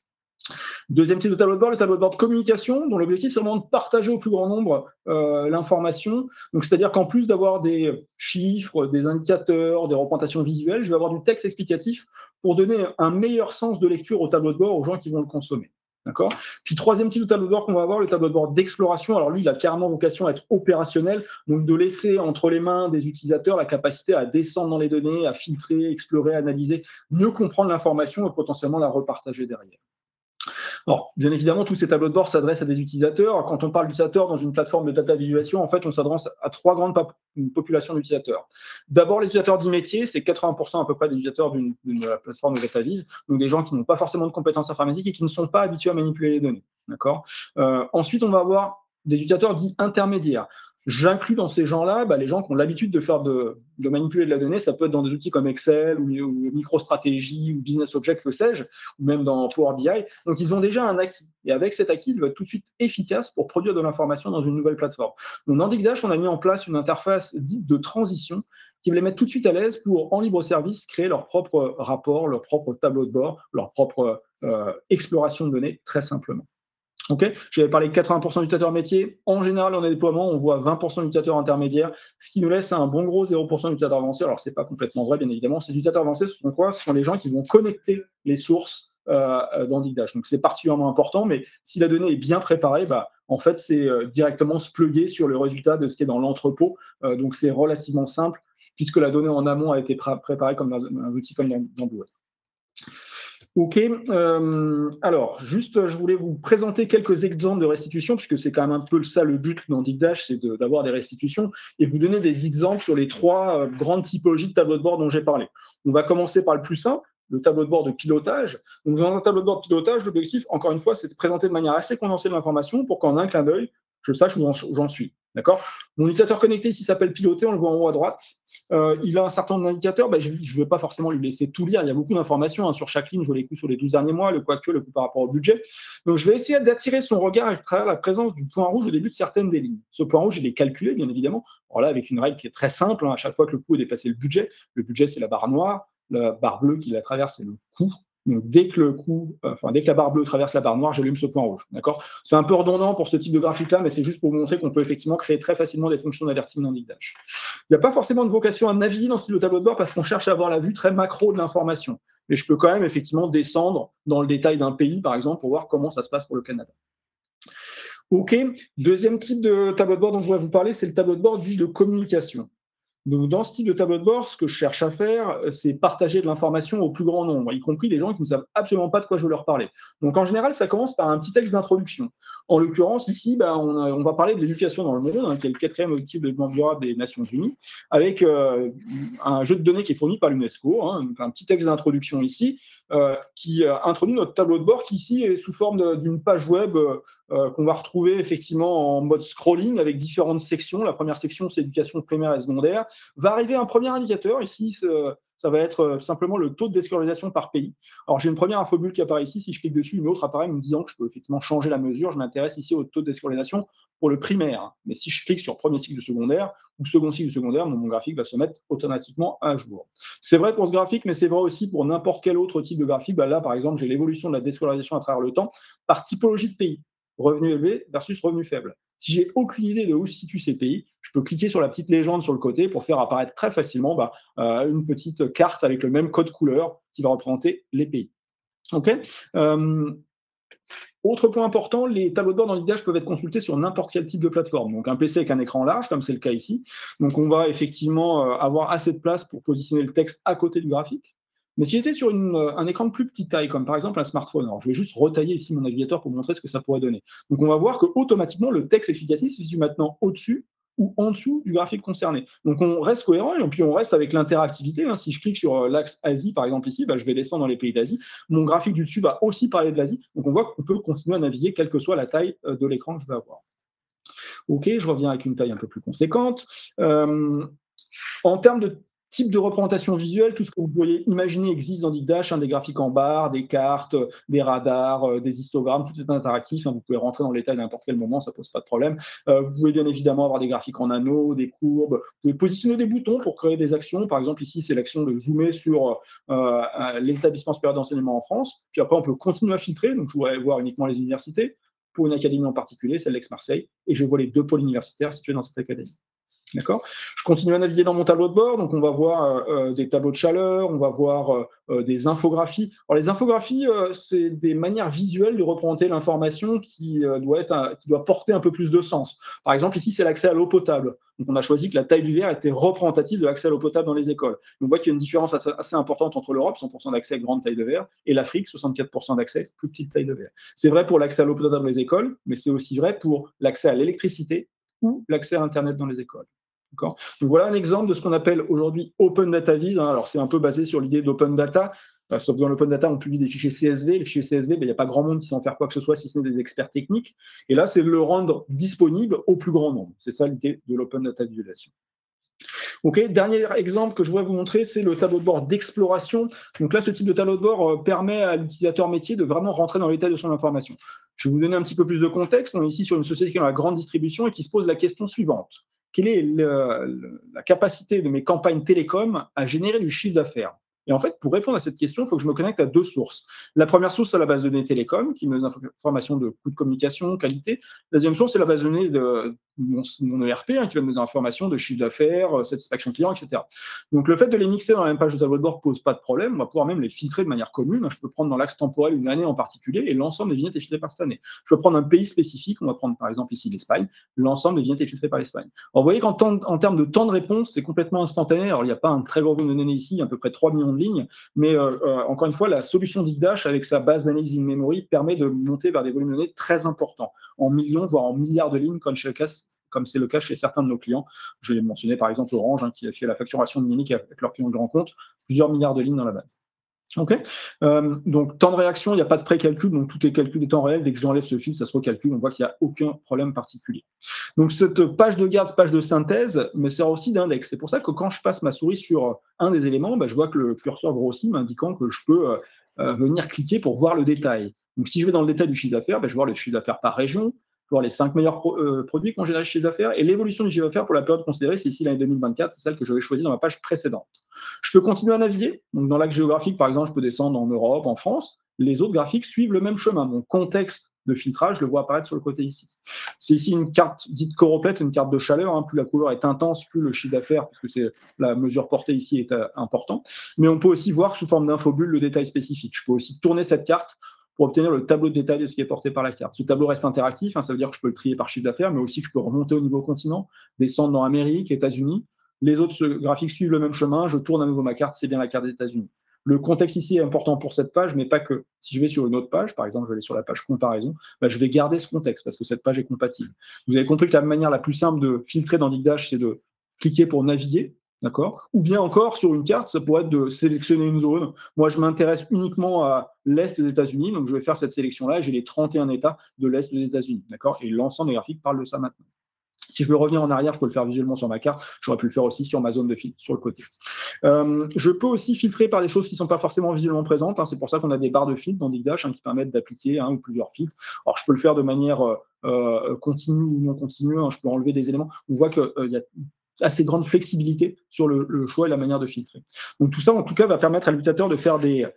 Deuxième type de tableau de bord, le tableau de bord de communication, dont l'objectif, c'est vraiment de partager au plus grand nombre l'information. Donc, c'est-à-dire qu'en plus d'avoir des chiffres, des indicateurs, des représentations visuelles, je vais avoir du texte explicatif pour donner un meilleur sens de lecture au tableau de bord aux gens qui vont le consommer. D'accord. Puis troisième type de tableau de bord qu'on va avoir, le tableau de bord d'exploration. Alors lui, il a carrément vocation à être opérationnel, donc de laisser entre les mains des utilisateurs la capacité à descendre dans les données, à filtrer, explorer, analyser, mieux comprendre l'information et potentiellement la repartager derrière. Alors, bien évidemment, tous ces tableaux de bord s'adressent à des utilisateurs. Quand on parle d'utilisateurs dans une plateforme de data visualisation, en fait, on s'adresse à trois grandes populations d'utilisateurs. D'abord, les utilisateurs dits métiers, c'est 80% à peu près des utilisateurs d'une plateforme de data vis, donc des gens qui n'ont pas forcément de compétences informatiques et qui ne sont pas habitués à manipuler les données. D'accord. Ensuite, on va avoir des utilisateurs dits intermédiaires. J'inclus dans ces gens-là les gens qui ont l'habitude de manipuler de la donnée. Ça peut être dans des outils comme Excel ou MicroStratégie ou Business Object, que sais-je, ou même dans Power BI. Donc, ils ont déjà un acquis. Et avec cet acquis, il va être tout de suite efficace pour produire de l'information dans une nouvelle plateforme. Donc, dans Digdash, on a mis en place une interface dite de transition qui va les mettre tout de suite à l'aise pour, en libre service, créer leur propre rapport, leur propre tableau de bord, leur propre exploration de données, très simplement. Okay. J'avais parlé de 80% d'utilisateurs métiers. En général, en déploiement, on voit 20% d'utilisateurs intermédiaires, ce qui nous laisse un bon gros 0% d'utilisateurs avancés. Alors, ce n'est pas complètement vrai, bien évidemment. Ces utilisateurs avancés, ce sont quoi? Ce sont les gens qui vont connecter les sources dans Digdash. Donc, c'est particulièrement important, mais si la donnée est bien préparée, en fait, c'est directement se plugger sur le résultat de ce qui est dans l'entrepôt. Donc, c'est relativement simple, puisque la donnée en amont a été préparée comme dans un outil comme dans Blue. Ok, alors juste je voulais vous présenter quelques exemples de restitution, puisque c'est quand même un peu ça le but dans Digdash, c'est d'avoir des restitutions, et vous donner des exemples sur les trois grandes typologies de tableaux de bord dont j'ai parlé. On va commencer par le plus simple, le tableau de bord de pilotage. Donc dans un tableau de bord de pilotage, l'objectif, encore une fois, c'est de présenter de manière assez condensée de l'information pour qu'en un clin d'œil, je sache où j'en suis. D'accord. Mon utilisateur connecté ici s'appelle piloter, on le voit en haut à droite. Il a un certain nombre d'indicateurs, je ne vais pas forcément lui laisser tout lire, il y a beaucoup d'informations sur chaque ligne, je les coûts sur les 12 derniers mois, le coût actuel, le coût par rapport au budget. Donc je vais essayer d'attirer son regard à travers la présence du point rouge au début de certaines des lignes. Ce point rouge, il est calculé, bien évidemment. Alors là, avec une règle qui est très simple, à chaque fois que le coût est dépassé le budget, c'est la barre noire, la barre bleue qui la traverse, c'est le coût. Donc, dès que la barre bleue traverse la barre noire, j'allume ce point rouge. D'accord. C'est un peu redondant pour ce type de graphique-là, mais c'est juste pour vous montrer qu'on peut effectivement créer très facilement des fonctions d'alerting dans Digdash. Il n'y a pas forcément de vocation à naviguer dans ce type de tableau de bord parce qu'on cherche à avoir la vue très macro de l'information. Mais je peux quand même effectivement descendre dans le détail d'un pays, par exemple, pour voir comment ça se passe pour le Canada. OK. Deuxième type de tableau de bord dont je voudrais vous parler, c'est le tableau de bord dit de communication. Donc, dans ce type de tableau de bord, ce que je cherche à faire, c'est partager de l'information au plus grand nombre, y compris des gens qui ne savent absolument pas de quoi je veux leur parler. Donc, en général, ça commence par un petit texte d'introduction. En l'occurrence, ici, on va parler de l'éducation dans le monde, qui est le 4e objectif de développement durable des Nations Unies, avec un jeu de données qui est fourni par l'UNESCO, donc un petit texte d'introduction ici, qui introduit notre tableau de bord, qui ici est sous forme d'une page web qu'on va retrouver effectivement en mode scrolling avec différentes sections. La première section, c'est éducation primaire et secondaire. Va arriver un premier indicateur. Ici, ça va être simplement le taux de déscolarisation par pays. Alors, j'ai une première infobulle qui apparaît ici. Si je clique dessus, une autre apparaît me disant que je peux effectivement changer la mesure. Je m'intéresse ici au taux de déscolarisation pour le primaire. Mais si je clique sur premier cycle de secondaire ou second cycle de secondaire, mon graphique va se mettre automatiquement à jour. C'est vrai pour ce graphique, mais c'est vrai aussi pour n'importe quel autre type de graphique. Là, par exemple, j'ai l'évolution de la déscolarisation à travers le temps par typologie de pays. Revenu élevé versus revenu faible. Si j'ai aucune idée de où se situent ces pays, je peux cliquer sur la petite légende sur le côté pour faire apparaître très facilement une petite carte avec le même code couleur qui va représenter les pays. OK. Autre point important, les tableaux de bord dans Digdash peuvent être consultés sur n'importe quel type de plateforme. Donc un PC avec un écran large, comme c'est le cas ici. Donc on va effectivement avoir assez de place pour positionner le texte à côté du graphique. Mais s'il était sur un écran de plus petite taille, comme par exemple un smartphone, alors je vais juste retailler ici mon navigateur pour vous montrer ce que ça pourrait donner. Donc on va voir qu'automatiquement, le texte explicatif se situe maintenant au-dessus ou en dessous du graphique concerné. Donc on reste cohérent et puis on reste avec l'interactivité. Si je clique sur l'axe Asie, par exemple ici, je vais descendre dans les pays d'Asie. Mon graphique du dessus va aussi parler de l'Asie. Donc on voit qu'on peut continuer à naviguer quelle que soit la taille de l'écran que je vais avoir. OK, je reviens avec une taille un peu plus conséquente. En termes de type de représentation visuelle, tout ce que vous pourriez imaginer existe dans DigDash, des graphiques en barre, des cartes, des radars, des histogrammes, tout est interactif. Vous pouvez rentrer dans le détail à n'importe quel moment, ça pose pas de problème. Vous pouvez bien évidemment avoir des graphiques en anneaux, des courbes. Vous pouvez positionner des boutons pour créer des actions. Par exemple, ici, c'est l'action de zoomer sur les établissements supérieurs d'enseignement en France. Puis après, on peut continuer à filtrer. Donc, je voudrais voir uniquement les universités. Pour une académie en particulier, celle d'Aix-Marseille, et je vois les 2 pôles universitaires situés dans cette académie. D'accord. Je continue à naviguer dans mon tableau de bord, donc on va voir des tableaux de chaleur, on va voir des infographies. Alors les infographies, c'est des manières visuelles de représenter l'information qui doit porter un peu plus de sens. Par exemple, ici, c'est l'accès à l'eau potable. Donc on a choisi que la taille du verre était représentative de l'accès à l'eau potable dans les écoles. Donc, on voit qu'il y a une différence assez importante entre l'Europe, 100% d'accès à grande taille de verre, et l'Afrique, 64% d'accès, plus petite taille de verre. C'est vrai pour l'accès à l'eau potable dans les écoles, mais c'est aussi vrai pour l'accès à l'électricité ou l'accès à Internet dans les écoles. Donc voilà un exemple de ce qu'on appelle aujourd'hui Open Data Viz. Alors c'est un peu basé sur l'idée d'Open Data. Sauf que dans l'Open Data, on publie des fichiers CSV. Les fichiers CSV, il n'y a pas grand monde qui sait en faire quoi que ce soit, si ce n'est des experts techniques. Et là, c'est de le rendre disponible au plus grand nombre. C'est ça l'idée de l'Open Data Visualisation. Ok, dernier exemple que je voudrais vous montrer, c'est le tableau de bord d'exploration. Donc là, ce type de tableau de bord permet à l'utilisateur métier de vraiment rentrer dans le détail de son information. Je vais vous donner un petit peu plus de contexte. On est ici sur une société qui est dans la grande distribution et qui se pose la question suivante. Quelle est la capacité de mes campagnes télécom à générer du chiffre d'affaires? Et en fait, pour répondre à cette question, il faut que je me connecte à 2 sources. La première source, c'est la base de données télécom, qui me donne des informations de coût de communication, qualité. La deuxième source, c'est la base de données de mon ERP, qui va me donner des informations de chiffre d'affaires, satisfaction client, etc. Donc, le fait de les mixer dans la même page de tableau de bord ne pose pas de problème. On va pouvoir même les filtrer de manière commune. Je peux prendre dans l'axe temporel une année en particulier et l'ensemble des vignettes est filtré par cette année. Je peux prendre un pays spécifique. On va prendre par exemple ici l'Espagne. L'ensemble des vignettes est filtré par l'Espagne. Alors, vous voyez qu'en termes de temps de réponse, c'est complètement instantané. Alors, il n'y a pas un très gros volume de données ici, à peu près 3 millions de lignes. Mais encore une fois, la solution DigDash, avec sa base d'analyse in-memory, permet de monter vers des volumes de données très importants, en millions, voire en milliards de lignes, comme c'est le cas chez certains de nos clients. Je l'ai mentionné par exemple Orange, qui a fait la facturation numérique avec leurs clients de grand compte, plusieurs milliards de lignes dans la base. OK. Donc, temps de réaction, il n'y a pas de pré-calcul, donc tout est calculé temps réel. Dès que j'enlève ce fil, ça se recalcule. On voit qu'il n'y a aucun problème particulier. Donc, cette page de garde, page de synthèse, me sert aussi d'index. C'est pour ça que quand je passe ma souris sur un des éléments, je vois que le curseur grossit, m'indiquant que je peux venir cliquer pour voir le détail. Donc, si je vais dans le détail du chiffre d'affaires, je vais voir le chiffre d'affaires par région, voir les 5 meilleurs produits qui ont généré le chiffre d'affaires et l'évolution du chiffre d'affaires pour la période considérée, c'est ici l'année 2024, c'est celle que j'avais choisie dans ma page précédente. Je peux continuer à naviguer. Donc, dans l'axe géographique, par exemple, je peux descendre en Europe, en France. Les autres graphiques suivent le même chemin. Mon contexte de filtrage, je le vois apparaître sur le côté ici. C'est ici une carte dite choroplète, une carte de chaleur. Plus la couleur est intense, plus le chiffre d'affaires, puisque c'est la mesure portée ici, est important. Mais on peut aussi voir sous forme d'infobulle le détail spécifique. Je peux aussi tourner cette carte pour obtenir le tableau de détail de ce qui est porté par la carte. Ce tableau reste interactif, ça veut dire que je peux le trier par chiffre d'affaires, mais aussi que je peux remonter au niveau continent, descendre dans Amérique, États-Unis. Les autres graphiques suivent le même chemin, je tourne à nouveau ma carte, c'est bien la carte des États-Unis. Le contexte ici est important pour cette page, mais pas que. Si je vais sur une autre page, par exemple, je vais aller sur la page comparaison, je vais garder ce contexte parce que cette page est compatible. Vous avez compris que la manière la plus simple de filtrer dans DigDash, c'est de cliquer pour naviguer. D'accord. Ou bien encore, sur une carte, ça pourrait être de sélectionner une zone. Moi, je m'intéresse uniquement à l'Est des États-Unis, donc je vais faire cette sélection-là. J'ai les 31 États de l'Est des États-Unis. D'accord. Et l'ensemble des graphiques parle de ça maintenant. Si je veux revenir en arrière, je peux le faire visuellement sur ma carte. J'aurais pu le faire aussi sur ma zone de filtre, sur le côté. Je peux aussi filtrer par des choses qui ne sont pas forcément visuellement présentes. C'est pour ça qu'on a des barres de filtre dans DigDash qui permettent d'appliquer un ou plusieurs filtres. Alors, je peux le faire de manière continue ou non continue. Je peux enlever des éléments. On voit qu'il y a assez grande flexibilité sur le choix et la manière de filtrer. Donc tout ça, en tout cas, va permettre à l'utilisateur de faire des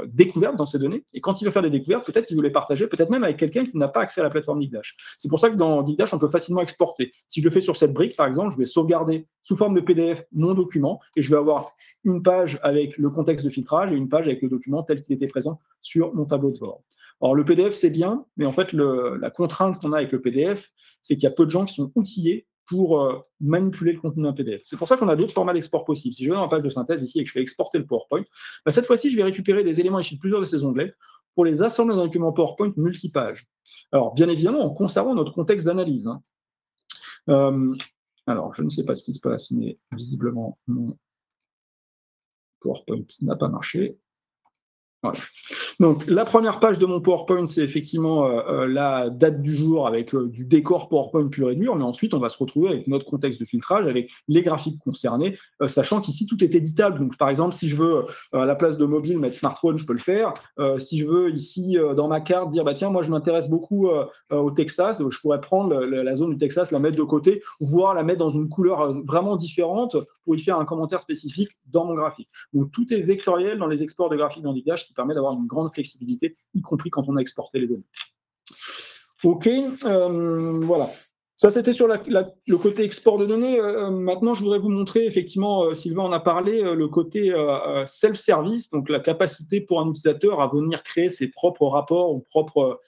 découvertes dans ces données. Et quand il veut faire des découvertes, peut-être qu'il veut les partager, peut-être même avec quelqu'un qui n'a pas accès à la plateforme DigDash. C'est pour ça que dans DigDash, on peut facilement exporter. Si je le fais sur cette brique, par exemple, je vais sauvegarder sous forme de PDF mon document et je vais avoir une page avec le contexte de filtrage et une page avec le document tel qu'il était présent sur mon tableau de bord. Alors, le PDF, c'est bien, mais en fait, la contrainte qu'on a avec le PDF, c'est qu'il y a peu de gens qui sont outillés pour manipuler le contenu d'un PDF. C'est pour ça qu'on a d'autres formats d'export possibles. Si je vais dans la page de synthèse ici et que je fais exporter le PowerPoint, cette fois-ci, je vais récupérer des éléments issus de plusieurs de ces onglets pour les assembler dans un document PowerPoint multipage. Alors, bien évidemment, en conservant notre contexte d'analyse. Alors, je ne sais pas ce qui se passe, mais visiblement, mon PowerPoint n'a pas marché. Voilà. Donc, la première page de mon PowerPoint, c'est effectivement la date du jour avec du décor PowerPoint pur et dur, mais ensuite, on va se retrouver avec notre contexte de filtrage, avec les graphiques concernés, sachant qu'ici, tout est éditable. Donc, par exemple, si je veux, à la place de mobile, mettre smartphone, je peux le faire. Si je veux, ici, dans ma carte, dire, bah, tiens, moi, je m'intéresse beaucoup au Texas, je pourrais prendre la zone du Texas, la mettre de côté, voire la mettre dans une couleur vraiment différente pour y faire un commentaire spécifique dans mon graphique. Donc, tout est vectoriel dans les exports de graphiques dans Digdash, qui permet d'avoir une grande flexibilité, y compris quand on a exporté les données. OK, voilà. Ça, c'était sur le côté export de données. Maintenant, je voudrais vous montrer, effectivement, Sylvain en a parlé, le côté self-service, donc la capacité pour un utilisateur à venir créer ses propres rapports ou propres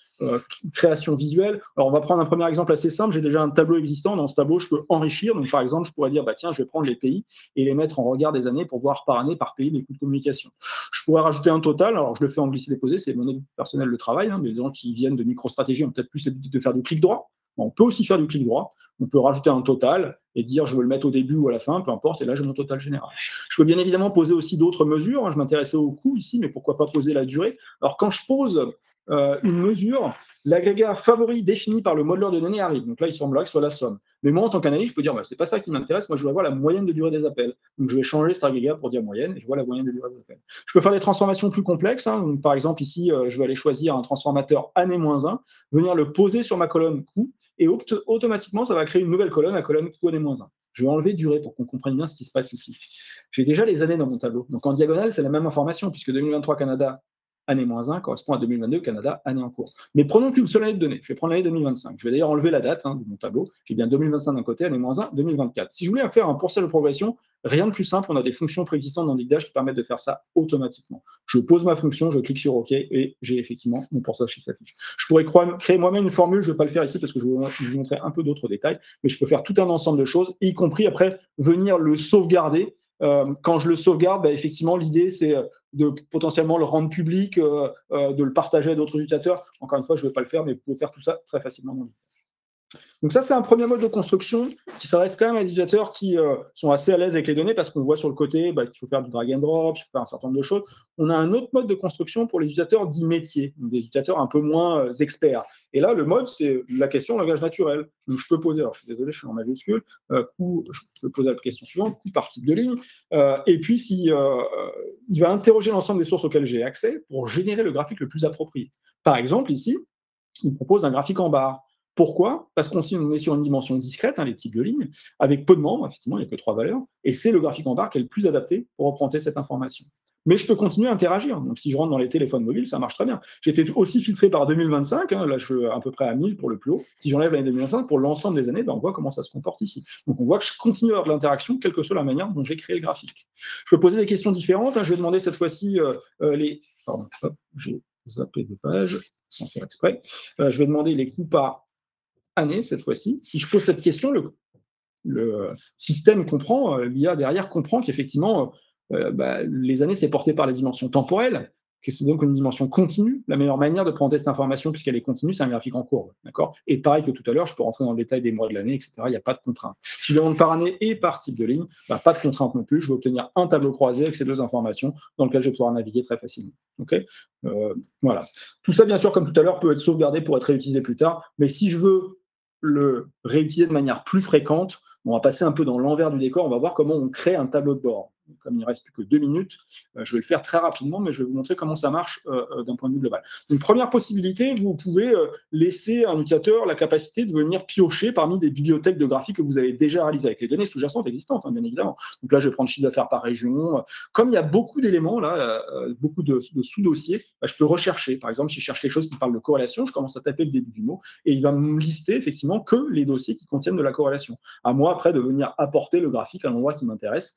création visuelle. Alors, on va prendre un premier exemple assez simple. J'ai déjà un tableau existant. Dans ce tableau, je peux enrichir. Donc, par exemple, je pourrais dire, bah, tiens, je vais prendre les pays et les mettre en regard des années pour voir par année, par pays, les coûts de communication. Je pourrais rajouter un total. Alors, je le fais en glisser-déposer. C'est mon équipe personnelle de travail. Mais les gens qui viennent de MicroStratégie ont peut-être plus l'habitude de faire du clic droit. Bon, on peut aussi faire du clic droit. On peut rajouter un total et dire je veux le mettre au début ou à la fin, peu importe, et là j'ai mon total général. Je peux bien évidemment poser aussi d'autres mesures. Je m'intéressais au coût ici, mais pourquoi pas poser la durée. Alors, quand je pose une mesure, l'agrégat favori défini par le modeleur de données arrive. Donc là, il semblerait que ce soit la somme. Mais moi, en tant qu'analyste, je peux dire, bah, c'est pas ça qui m'intéresse. Moi, je veux avoir la moyenne de durée des appels. Donc, je vais changer cet agrégat pour dire moyenne, et je vois la moyenne de durée des appels. Je peux faire des transformations plus complexes. Donc, par exemple, ici, je vais aller choisir un transformateur année-1, venir le poser sur ma colonne coût, et automatiquement, ça va créer une nouvelle colonne, la colonne coût année-1. Je vais enlever durée pour qu'on comprenne bien ce qui se passe ici. J'ai déjà les années dans mon tableau. Donc, en diagonale, c'est la même information, puisque 2023 Canada, année-1 correspond à 2022, Canada, année en cours. Mais prenons qu'une seule année de données. Je vais prendre l'année 2025. Je vais d'ailleurs enlever la date de mon tableau. J'ai bien 2025 d'un côté, année-1, 2024. Si je voulais faire un pourcentage de progression, rien de plus simple. On a des fonctions préexistantes dans Digdash qui permettent de faire ça automatiquement. Je pose ma fonction, je clique sur OK et j'ai effectivement mon pourcentage qui s'affiche. Je pourrais créer moi-même une formule. Je ne vais pas le faire ici parce que je vais vous montrer un peu d'autres détails, mais je peux faire tout un ensemble de choses, y compris après venir le sauvegarder. Quand je le sauvegarde, bah, effectivement, l'idée, c'est de potentiellement le rendre public, de le partager à d'autres utilisateurs. Encore une fois, je ne vais pas le faire, mais vous pouvez faire tout ça très facilement dans Digdash. Donc ça, c'est un premier mode de construction qui s'adresse quand même à des utilisateurs qui sont assez à l'aise avec les données parce qu'on voit sur le côté qu'il faut faire du drag and drop, il faut faire un certain nombre de choses. On a un autre mode de construction pour les utilisateurs dits métiers, donc des utilisateurs un peu moins experts. Et là, le mode, c'est la question langage naturel. Donc je peux poser, alors je suis désolé, je suis en majuscule, je peux poser la question suivante, coût par type de ligne, et puis il va interroger l'ensemble des sources auxquelles j'ai accès pour générer le graphique le plus approprié. Par exemple, ici, il propose un graphique en barre. Pourquoi? Parce qu'on est sur une dimension discrète, les types de lignes, avec peu de membres, effectivement, il n'y a que 3 valeurs, et c'est le graphique en barre qui est le plus adapté pour représenter cette information. Mais je peux continuer à interagir. Donc, si je rentre dans les téléphones mobiles, ça marche très bien. J'étais aussi filtré par 2025, là je suis à peu près à 1000 pour le plus haut. Si j'enlève l'année 2025, pour l'ensemble des années, on voit comment ça se comporte ici. Donc, on voit que je continue à avoir de l'interaction, quelle que soit la manière dont j'ai créé le graphique. Je peux poser des questions différentes. Je vais demander cette fois-ci Pardon, hop, j'ai zappé de page, sans faire exprès. Je vais demander les coûts par année cette fois-ci. Si je pose cette question, le système comprend, l'IA derrière comprend qu'effectivement, les années, c'est porté par les dimensions temporelles, que c'est donc une dimension continue. La meilleure manière de présenter cette information, puisqu'elle est continue, c'est un graphique en courbe. D'accord ? Et pareil que tout à l'heure, je peux rentrer dans le détail des mois de l'année, etc. Il n'y a pas de contrainte. Si je demande par année et par type de ligne, pas de contrainte non plus. Je vais obtenir un tableau croisé avec ces deux informations dans lequel je vais pouvoir naviguer très facilement. Okay ? Voilà. Tout ça, bien sûr, comme tout à l'heure, peut être sauvegardé pour être réutilisé plus tard. Mais si je veux le réutiliser de manière plus fréquente, on va passer un peu dans l'envers du décor, on va voir comment on crée un tableau de bord. Comme il ne reste plus que 2 minutes, je vais le faire très rapidement, mais je vais vous montrer comment ça marche d'un point de vue global. Donc, première possibilité, vous pouvez laisser à un utilisateur la capacité de venir piocher parmi des bibliothèques de graphiques que vous avez déjà réalisées avec les données sous-jacentes existantes, bien évidemment. Donc là, je vais prendre chiffre d'affaires par région. Comme il y a beaucoup d'éléments, là, beaucoup de sous-dossiers, je peux rechercher. Par exemple, si je cherche quelque chose qui parle de corrélation, je commence à taper le début du mot et il va me lister effectivement que les dossiers qui contiennent de la corrélation. À moi, après, de venir apporter le graphique à l'endroit qui m'intéresse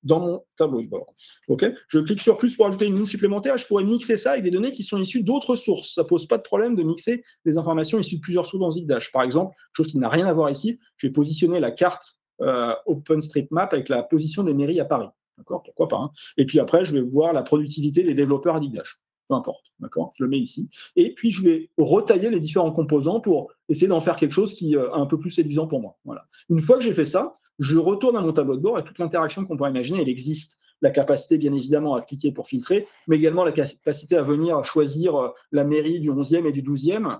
dans mon tableau de bord. Okay, je clique sur plus pour ajouter une ligne supplémentaire. Je pourrais mixer ça avec des données qui sont issues d'autres sources. Ça ne pose pas de problème de mixer des informations issues de plusieurs sources dans Digdash. Par exemple, chose qui n'a rien à voir ici, je vais positionner la carte OpenStreetMap avec la position des mairies à Paris. D'accord, pourquoi pas. Et puis après, je vais voir la productivité des développeurs à Digdash. Peu importe, d'accord, je le mets ici. Et puis, je vais retailler les différents composants pour essayer d'en faire quelque chose qui est un peu plus séduisant pour moi. Voilà. Une fois que j'ai fait ça, je retourne à mon tableau de bord et toute l'interaction qu'on pourrait imaginer, elle existe. la capacité bien évidemment à cliquer pour filtrer, mais également la capacité à venir choisir la mairie du 11e et du 12e.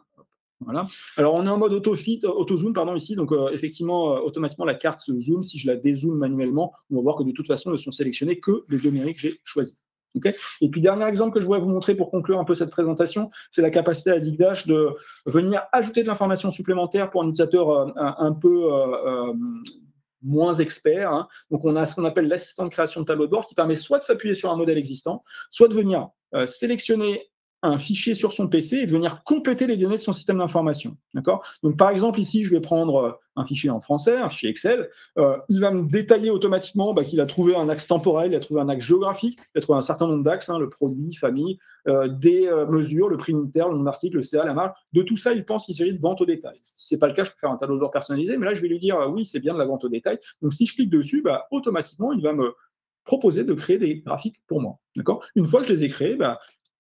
Voilà. Alors on est en mode auto-zoom pardon, ici, donc effectivement, automatiquement la carte se zoom. Si je la dézoome manuellement, on va voir que de toute façon, ne sont sélectionnés que les 2 mairies que j'ai choisies. Okay. Et puis dernier exemple que je voudrais vous montrer pour conclure un peu cette présentation, c'est la capacité à Digdash de venir ajouter de l'information supplémentaire pour un utilisateur un peu moins expert. Hein. Donc on a ce qu'on appelle l'assistant de création de tableau de bord qui permet soit de s'appuyer sur un modèle existant, soit de venir sélectionner un fichier sur son PC et de venir compléter les données de son système d'information. D'accord ? Donc, par exemple, ici, je vais prendre un fichier en français, un fichier Excel. Il va me détailler automatiquement qu'il a trouvé un axe temporel, il a trouvé un axe géographique, il a trouvé un certain nombre d'axes, le produit, famille, des mesures, le prix unitaire, le nombre d'articles, le CA, la marge. De tout ça, il pense qu'il s'agit de vente au détail. Si ce n'est pas le cas, je peux faire un tableau de bord personnalisé, mais là, je vais lui dire oui, c'est bien de la vente au détail. Donc, si je clique dessus, automatiquement, il va me proposer de créer des graphiques pour moi. D'accord ? Une fois que je les ai créés,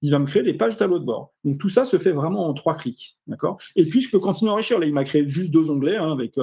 il va me créer des pages tableau de bord. Donc tout ça se fait vraiment en 3 clics. D'accord ? Et puis je peux continuer à enrichir. Là, il m'a créé juste 2 onglets, avec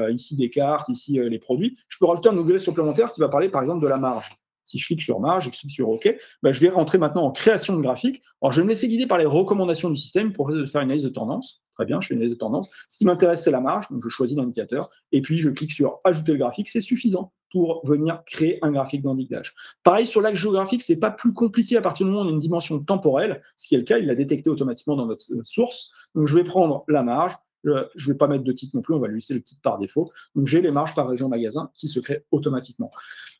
ici des cartes, ici les produits. Je peux rajouter un onglet supplémentaire qui va parler par exemple de la marge. Si je clique sur marge, je clique sur OK, je vais rentrer maintenant en création de graphique. Alors je vais me laisser guider par les recommandations du système pour faire une analyse de tendance. Très bien, je fais une analyse de tendance. Ce qui m'intéresse, c'est la marge. Donc je choisis l'indicateur. Et puis je clique sur ajouter le graphique. C'est suffisant pour venir créer un graphique dans Digdash. Pareil, sur l'axe géographique, ce n'est pas plus compliqué à partir du moment où on a une dimension temporelle. Ce qui est le cas, il l'a détecté automatiquement dans notre source. Donc, je vais prendre la marge. Je ne vais pas mettre de titre non plus, on va lui laisser le titre par défaut. Donc, j'ai les marges par région magasin qui se créent automatiquement.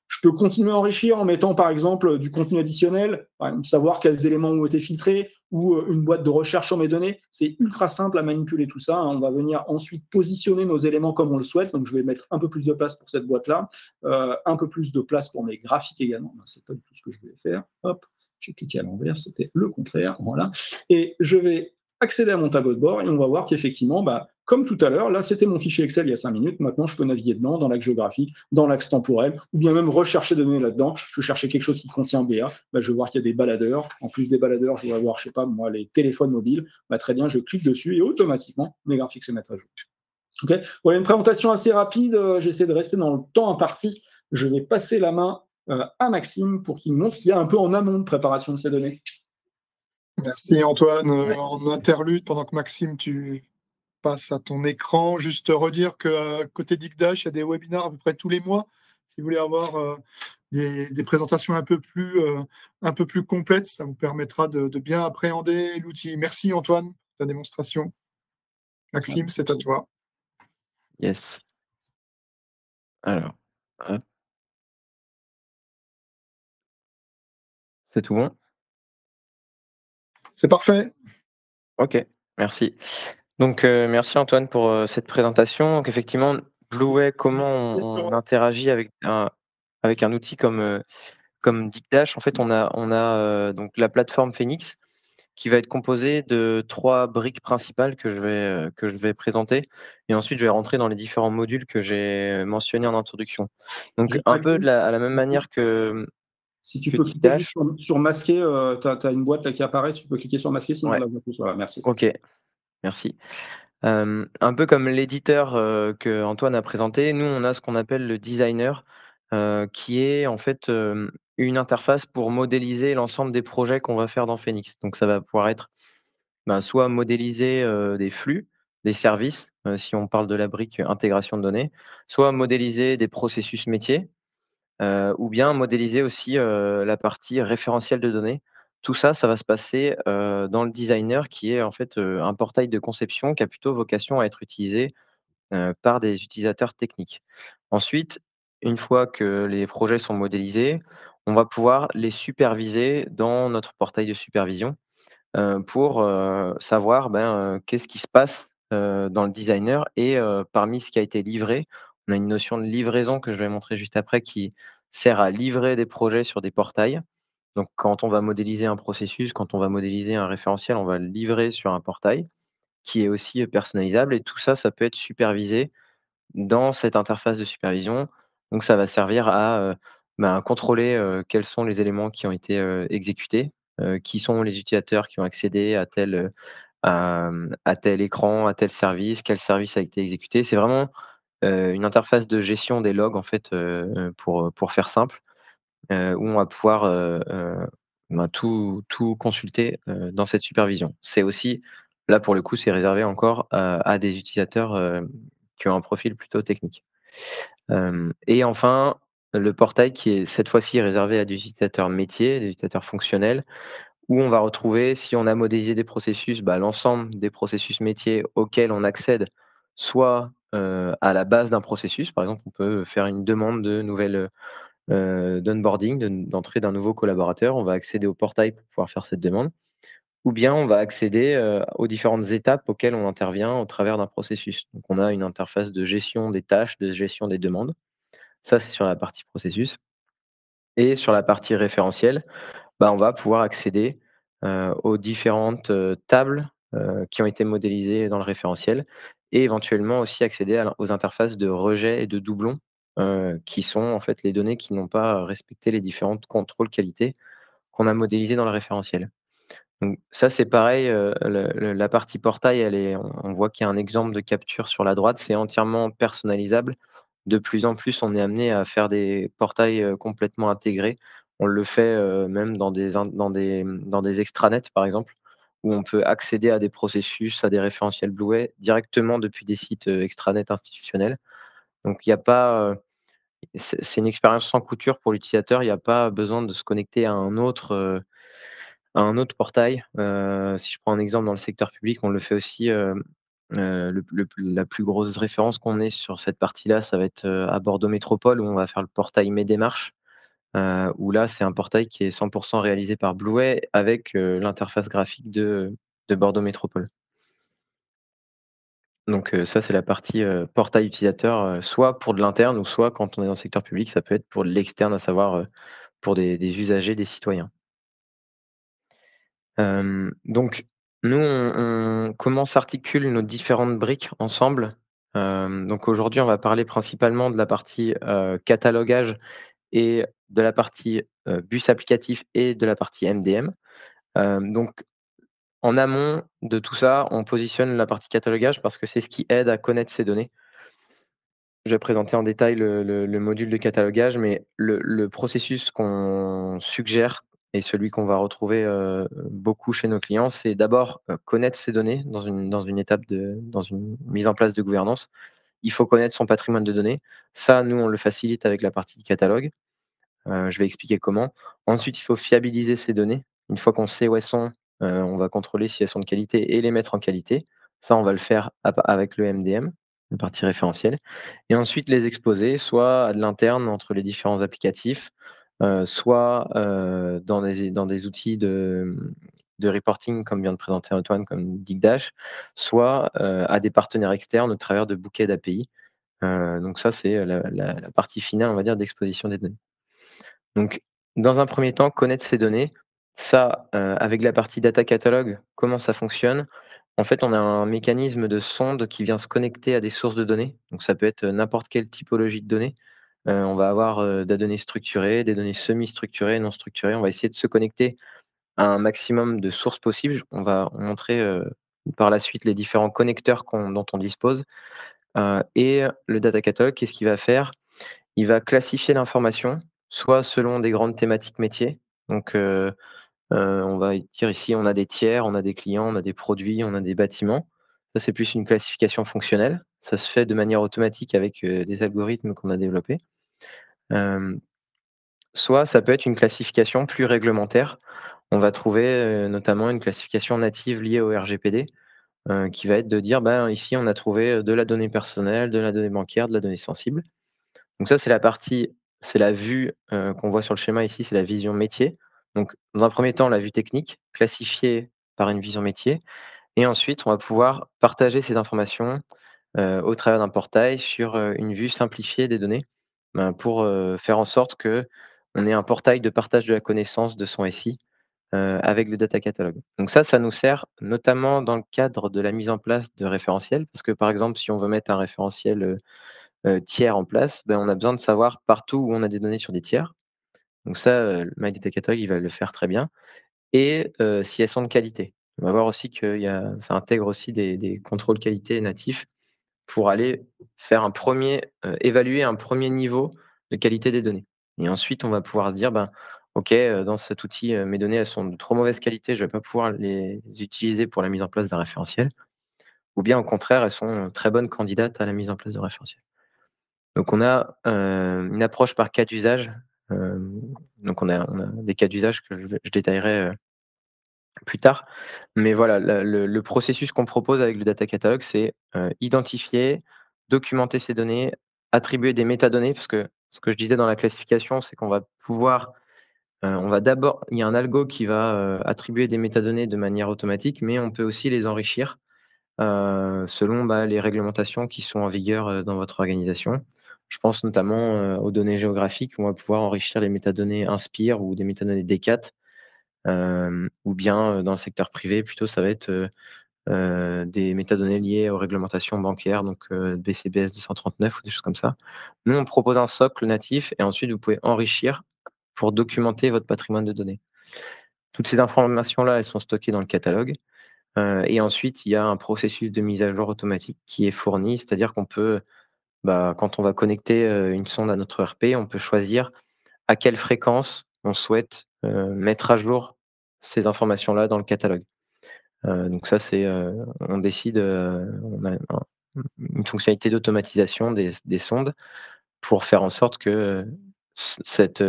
Je peux continuer à enrichir en mettant, par exemple, du contenu additionnel, par exemple, savoir quels éléments ont été filtrés ou une boîte de recherche sur mes données. C'est ultra simple à manipuler tout ça. On va venir ensuite positionner nos éléments comme on le souhaite. Donc, je vais mettre un peu plus de place pour cette boîte-là, un peu plus de place pour mes graphiques également. C'est pas du tout ce que je voulais faire. Hop, j'ai cliqué à l'envers, c'était le contraire. Voilà. Et je vais accéder à mon tableau de bord et on va voir qu'effectivement, comme tout à l'heure, là c'était mon fichier Excel il y a 5 minutes, maintenant je peux naviguer dedans, dans l'axe géographique, dans l'axe temporel, ou bien même rechercher des données là-dedans. Je vais chercher quelque chose qui contient BA, je vais voir qu'il y a des baladeurs. En plus des baladeurs, je vais avoir, je sais pas moi, les téléphones mobiles. Très bien, je clique dessus et automatiquement, mes graphiques se mettent à jour. Okay. Voilà une présentation assez rapide, j'essaie de rester dans le temps imparti. Je vais passer la main à Maxime pour qu'il nous montre ce qu'il y a un peu en amont de préparation de ces données. Merci Antoine. En interlude, pendant que Maxime, tu passes à ton écran, juste redire que côté Digdash, il y a des webinaires à peu près tous les mois. Si vous voulez avoir des présentations un peu plus complètes, ça vous permettra de bien appréhender l'outil. Merci Antoine pour ta démonstration. Maxime, c'est à toi. Yes. Alors, hop. C'est tout bon? C'est parfait. OK, merci. Donc, merci Antoine pour cette présentation. Donc, effectivement, Blueway, comment on interagit avec un outil comme Digdash. En fait, on a donc la plateforme Phoenix qui va être composée de 3 briques principales que je vais présenter et ensuite je vais rentrer dans les différents modules que j'ai mentionnés en introduction. Donc un peu à la même manière que si tu peux cliquer sur masquer, tu as une boîte là qui apparaît, tu peux cliquer sur masquer, sinon on la voit plus. Voilà, merci. OK, merci. Un peu comme l'éditeur que Antoine a présenté, nous on a ce qu'on appelle le designer, qui est en fait une interface pour modéliser l'ensemble des projets qu'on va faire dans Phoenix. Donc ça va pouvoir être soit modéliser des flux, des services, si on parle de la brique intégration de données, soit modéliser des processus métiers, ou bien modéliser aussi la partie référentiel de données. Tout ça, ça va se passer dans le designer qui est en fait un portail de conception qui a plutôt vocation à être utilisé par des utilisateurs techniques. Ensuite, une fois que les projets sont modélisés, on va pouvoir les superviser dans notre portail de supervision pour savoir qu'est-ce qui se passe dans le designer et parmi ce qui a été livré, on a une notion de livraison que je vais montrer juste après qui sert à livrer des projets sur des portails. Donc quand on va modéliser un processus, quand on va modéliser un référentiel, on va le livrer sur un portail qui est aussi personnalisable et tout ça, ça peut être supervisé dans cette interface de supervision. Donc ça va servir à contrôler quels sont les éléments qui ont été exécutés, qui sont les utilisateurs qui ont accédé à tel écran, à tel service, quel service a été exécuté. C'est vraiment une interface de gestion des logs en fait, pour faire simple. où on va pouvoir, tout consulter, dans cette supervision. C'est aussi là, pour le coup, c'est réservé encore, à des utilisateurs, qui ont un profil plutôt technique. Et enfin, le portail qui est cette fois-ci réservé à des utilisateurs métiers, des utilisateurs fonctionnels, où on va retrouver, si on a modélisé des processus, bah, l'ensemble des processus métiers auxquels on accède, soit, à la base d'un processus. Par exemple, on peut faire une demande de nouvelles, d'onboarding, d'entrée d'un nouveau collaborateur. On va accéder au portail pour pouvoir faire cette demande. Ou bien on va accéder, aux différentes étapes auxquelles on intervient au travers d'un processus. Donc on a une interface de gestion des tâches, de gestion des demandes. Ça, c'est sur la partie processus. Et sur la partie référentiel, bah, on va pouvoir accéder, aux différentes, tables, qui ont été modélisées dans le référentiel et éventuellement aussi accéder aux interfaces de rejet et de doublons, qui sont en fait les données qui n'ont pas respecté les différentes contrôles qualité qu'on a modélisées dans le référentiel. Donc ça, c'est pareil, la partie portail, elle est on voit qu'il y a un exemple de capture sur la droite, c'est entièrement personnalisable. De plus en plus, on est amené à faire des portails, complètement intégrés. On le fait, même dans des extranets, par exemple, où on peut accéder à des processus, à des référentiels Blueway directement depuis des sites, extranets institutionnels. Donc il y a pas, c'est une expérience sans couture pour l'utilisateur. Il y a pas besoin de se connecter à un autre portail. Si je prends un exemple dans le secteur public, on le fait aussi, la plus grosse référence qu'on ait sur cette partie-là, ça va être, à Bordeaux Métropole où on va faire le portail Mes démarches, où là, c'est un portail qui est 100 réalisé par Blueway avec, l'interface graphique de Bordeaux Métropole. Donc, ça, c'est la partie, portail utilisateur, soit pour de l'interne ou soit quand on est dans le secteur public, ça peut être pour de l'externe, à savoir, pour des usagers, des citoyens. Donc nous, comment s'articulent nos différentes briques ensemble? Donc aujourd'hui, on va parler principalement de la partie, catalogage et de la partie, bus applicatif et de la partie MDM. Donc en amont de tout ça, on positionne la partie catalogage parce que c'est ce qui aide à connaître ces données. Je vais présenter en détail le module de catalogage, mais le processus qu'on suggère et celui qu'on va retrouver, beaucoup chez nos clients, c'est d'abord, connaître ses données dans une étape dans une mise en place de gouvernance. Il faut connaître son patrimoine de données. Ça, nous, on le facilite avec la partie catalogue. Je vais expliquer comment. Ensuite, il faut fiabiliser ces données. Une fois qu'on sait où elles sont, on va contrôler si elles sont de qualité et les mettre en qualité. Ça, on va le faire avec le MDM, la partie référentielle et ensuite les exposer soit à de l'interne entre les différents applicatifs, soit, dans des outils de reporting comme vient de présenter Antoine, comme Digdash, soit, à des partenaires externes au travers de bouquets d'API. Donc ça, c'est, la partie finale, on va dire, d'exposition des données. Donc, dans un premier temps, connaître ces données. Ça, avec la partie data catalog, comment ça fonctionne? En fait, on a un mécanisme de sonde qui vient se connecter à des sources de données. Donc ça peut être, n'importe quelle typologie de données. On va avoir, des données structurées, des données semi-structurées, non structurées. On va essayer de se connecter à un maximum de sources possibles. On va montrer, par la suite les différents connecteurs dont on dispose. Et le data catalog, qu'est-ce qu'il va faire? Il va classifier l'information, soit selon des grandes thématiques métiers. Donc, on va dire ici, on a des tiers, on a des clients, on a des produits, on a des bâtiments. Ça, c'est plus une classification fonctionnelle. Ça se fait de manière automatique avec, des algorithmes qu'on a développés. Hem, Soit ça peut être une classification plus réglementaire. On va trouver, notamment une classification native liée au RGPD, qui va être de dire: «Ben, ici, on a trouvé, de la donnée personnelle, de la donnée bancaire, de la donnée sensible». Donc ça, c'est la vue, qu'on voit sur le schéma ici, c'est la vision métier. Donc dans un premier temps, la vue technique, classifiée par une vision métier et ensuite on va pouvoir partager ces informations, au travers d'un portail sur, une vue simplifiée des données, pour, faire en sorte qu'on ait un portail de partage de la connaissance de son SI, avec le data catalog. Donc ça nous sert notamment dans le cadre de la mise en place de référentiels parce que, par exemple, si on veut mettre un référentiel, tiers en place, ben, on a besoin de savoir partout où on a des données sur des tiers. Donc ça, le My Data Catalog, il va le faire très bien et si elles sont de qualité. On va voir aussi que ça intègre aussi des contrôles qualité natifs pour aller faire évaluer un premier niveau de qualité des données. Et ensuite, on va pouvoir se dire: «Ben, OK, dans cet outil, mes données, elles sont de trop mauvaise qualité, je vais pas pouvoir les utiliser pour la mise en place d'un référentiel». Ou bien au contraire, elles sont, très bonnes candidates à la mise en place de référentiels. Donc on a, une approche par cas d'usage, hem, donc on a des cas d'usage que je détaillerai, plus tard. Mais voilà, le processus qu'on propose avec le data catalogue, c'est, identifier, documenter ces données, attribuer des métadonnées, parce que ce que je disais dans la classification, c'est qu'on va pouvoir, on va d'abord il y a un algo qui va, attribuer des métadonnées de manière automatique, mais on peut aussi les enrichir, selon, bah, les réglementations qui sont en vigueur, dans votre organisation. Je pense notamment, aux données géographiques, où on va pouvoir enrichir les métadonnées INSPIR ou des métadonnées DCAT, ou bien, dans le secteur privé, plutôt ça va être, des métadonnées liées aux réglementations bancaires, donc BCBS 239 ou des choses comme ça. Nous, on propose un socle natif et ensuite vous pouvez enrichir pour documenter votre patrimoine de données. Toutes ces informations-là, elles sont stockées dans le catalogue. Et ensuite, il y a un processus de mise à jour automatique qui est fourni, c'est-à-dire qu'on peut, bah, quand on va connecter, une sonde à notre ERP, on peut choisir à quelle fréquence on souhaite, mettre à jour ces informations-là dans le catalogue. Donc ça, c'est, on décide, on a une fonctionnalité d'automatisation des sondes pour faire en sorte que, cette,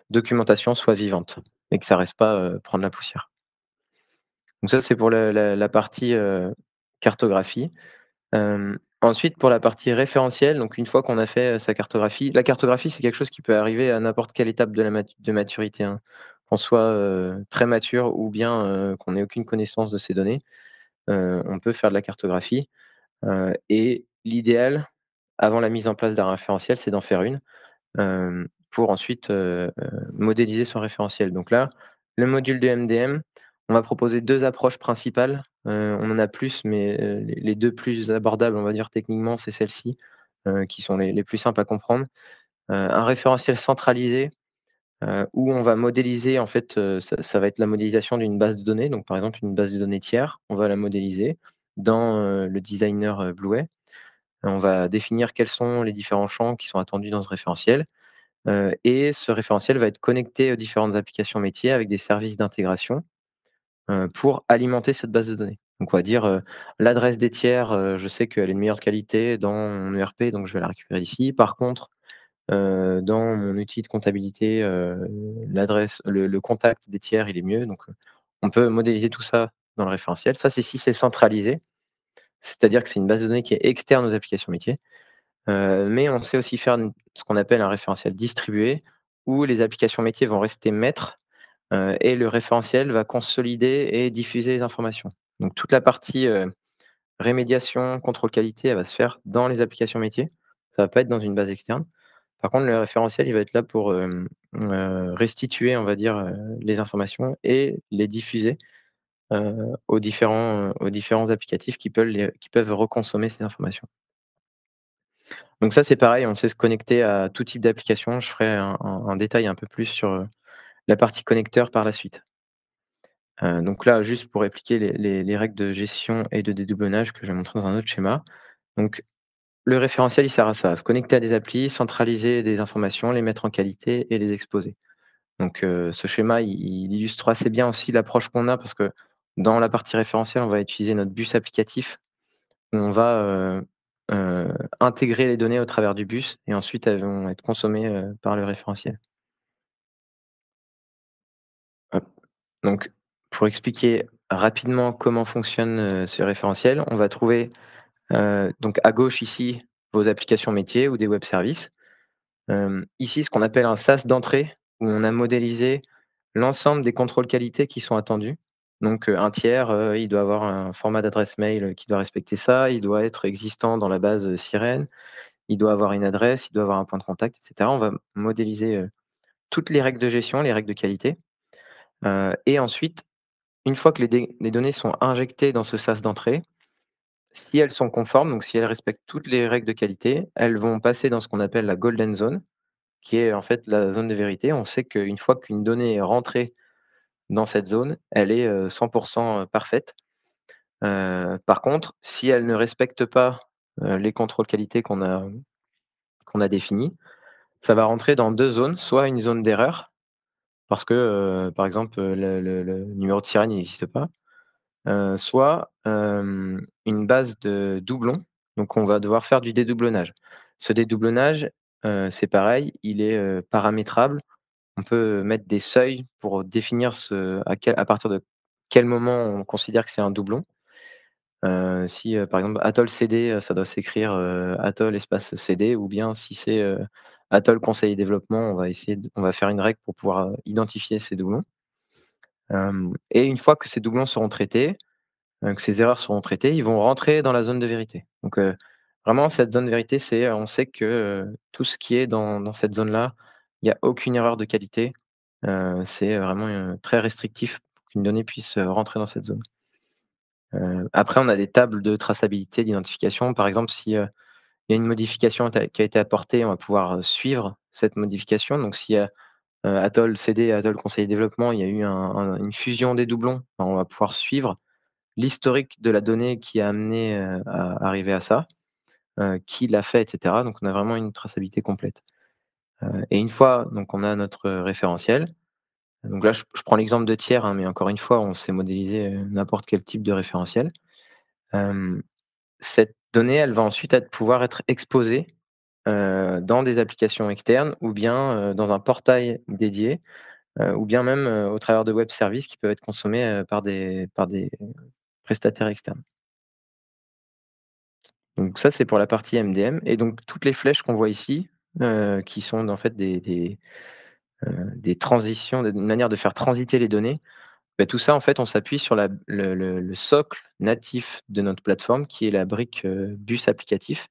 documentation soit vivante et que ça reste pas, prendre la poussière. Donc ça, c'est pour la partie, cartographie. Ensuite pour la partie référentielle, donc une fois qu'on a fait, sa cartographie, la cartographie, c'est quelque chose qui peut arriver à n'importe quelle étape de la maturité, hein. Qu'on soit, très mature ou bien, qu'on ait aucune connaissance de ces données, on peut faire de la cartographie, et l'idéal, avant la mise en place d'un référentiel, c'est d'en faire une, pour ensuite, modéliser son référentiel. Donc là, le module de MDM, on va proposer 2 approches principales, on en a plus, mais, les 2 plus abordables, on va dire techniquement, c'est celles-ci, qui sont les plus simples à comprendre. Un référentiel centralisé, où on va modéliser en fait, ça va être la modélisation d'une base de données, donc par exemple une base de données tiers, on va la modéliser dans, le designer, Blueway. On va définir quels sont les différents champs qui sont attendus dans ce référentiel. Et ce référentiel va être connecté aux différentes applications métiers avec des services d'intégration, pour alimenter cette base de données. Donc on va dire, l'adresse des tiers, je sais qu'elle est de meilleure qualité dans mon ERP, donc je vais la récupérer ici. Par contre, dans mon outil de comptabilité, l'adresse le contact des tiers, il est mieux, donc on peut modéliser tout ça dans le référentiel. Ça, c'est si c'est centralisé, c'est-à-dire que c'est une base de données qui est externe aux applications métiers. Mais on sait aussi faire ce qu'on appelle un référentiel distribué, où les applications métiers vont rester maîtres, et le référentiel va consolider et diffuser les informations. Donc toute la partie, rémédiation, contrôle qualité, elle va se faire dans les applications métiers. Ça va pas être dans une base externe. Par contre, le référentiel, il va être là pour, restituer, on va dire, les informations et les diffuser, aux différents applicatifs qui peuvent reconsommer ces informations. Donc ça, c'est pareil, on sait se connecter à tout type d'application. Je ferai un détail un peu plus sur, la partie connecteur par la suite. Donc là, juste pour répliquer les règles de gestion et de dédoublonnage que je vais montrer dans un autre schéma. Donc le référentiel, il sert à ça, à se connecter à des applis, centraliser des informations, les mettre en qualité et les exposer. Donc ce schéma, il illustre assez bien aussi l'approche qu'on a parce que dans la partie référentielle, on va utiliser notre bus applicatif où on va, intégrer les données au travers du bus et ensuite elles vont être consommées, par le référentiel. Hop. Donc pour expliquer rapidement comment fonctionne, ce référentiel, on va trouver, donc à gauche ici, vos applications métiers ou des web services. Ici, ce qu'on appelle un sas d'entrée, où on a modélisé l'ensemble des contrôles qualité qui sont attendus. Donc, un tiers, il doit avoir un format d'adresse mail, qui doit respecter ça, il doit être existant dans la base, Sirène, il doit avoir une adresse, il doit avoir un point de contact et cetera. On va modéliser, toutes les règles de gestion, les règles de qualité, et ensuite, une fois que les données sont injectées dans ce sas d'entrée, si elles sont conformes, donc si elles respectent toutes les règles de qualité, elles vont passer dans ce qu'on appelle la golden zone, qui est en fait la zone de vérité. On sait qu'une fois qu'une donnée est rentrée dans cette zone, elle est, 100 parfaite. Par contre, si elle ne respecte pas, les contrôles qualité qu'on a définis, ça va rentrer dans 2 zones, soit une zone d'erreur parce que, par exemple, le numéro de sirène il n'existe pas, soit, une base de doublons, donc on va devoir faire du dédoublonnage. Ce dédoublonnage, c'est pareil, il est, paramétrable. On peut mettre des seuils pour définir à partir de quel moment on considère que c'est un doublon. Si, par exemple, atoll CD, ça doit s'écrire, atoll espace CD, ou bien si c'est, atoll conseil et développement, on va faire une règle pour pouvoir, identifier ces doublons. Et une fois que ces doublons seront traités, que ces erreurs seront traitées, ils vont rentrer dans la zone de vérité. Donc, vraiment cette zone de vérité, c'est, on sait que, tout ce qui est dans cette zone-là, il y a aucune erreur de qualité. C'est vraiment, très restrictif pour qu'une donnée puisse, rentrer dans cette zone. Après on a des tables de traçabilité, d'identification. Par exemple, si, il y a une modification qui a été apportée, on va pouvoir, suivre cette modification. Donc s'il y a, atoll CD, atoll conseiller développement, il y a eu une fusion des doublons, ben, on va pouvoir suivre l'historique de la donnée qui a amené, à arriver à ça, qui l'a fait, et cetera. Donc on a vraiment une traçabilité complète. Et une fois donc on a notre référentiel, donc là je prends l'exemple de tiers, hein, mais encore une fois, on sait modéliser, n'importe quel type de référentiel. Hem, Cette donnée, elle va ensuite pouvoir être exposée, dans des applications externes, ou bien, dans un portail dédié, ou bien même, au travers de web services qui peuvent être consommés, par des prestataires externes. Donc ça, c'est pour la partie MDM, et donc toutes les flèches qu'on voit ici, qui sont en fait des transitions, une manière de faire transiter les données, bah, tout ça en fait, on s'appuie sur le socle natif de notre plateforme qui est la brique, bus applicatif,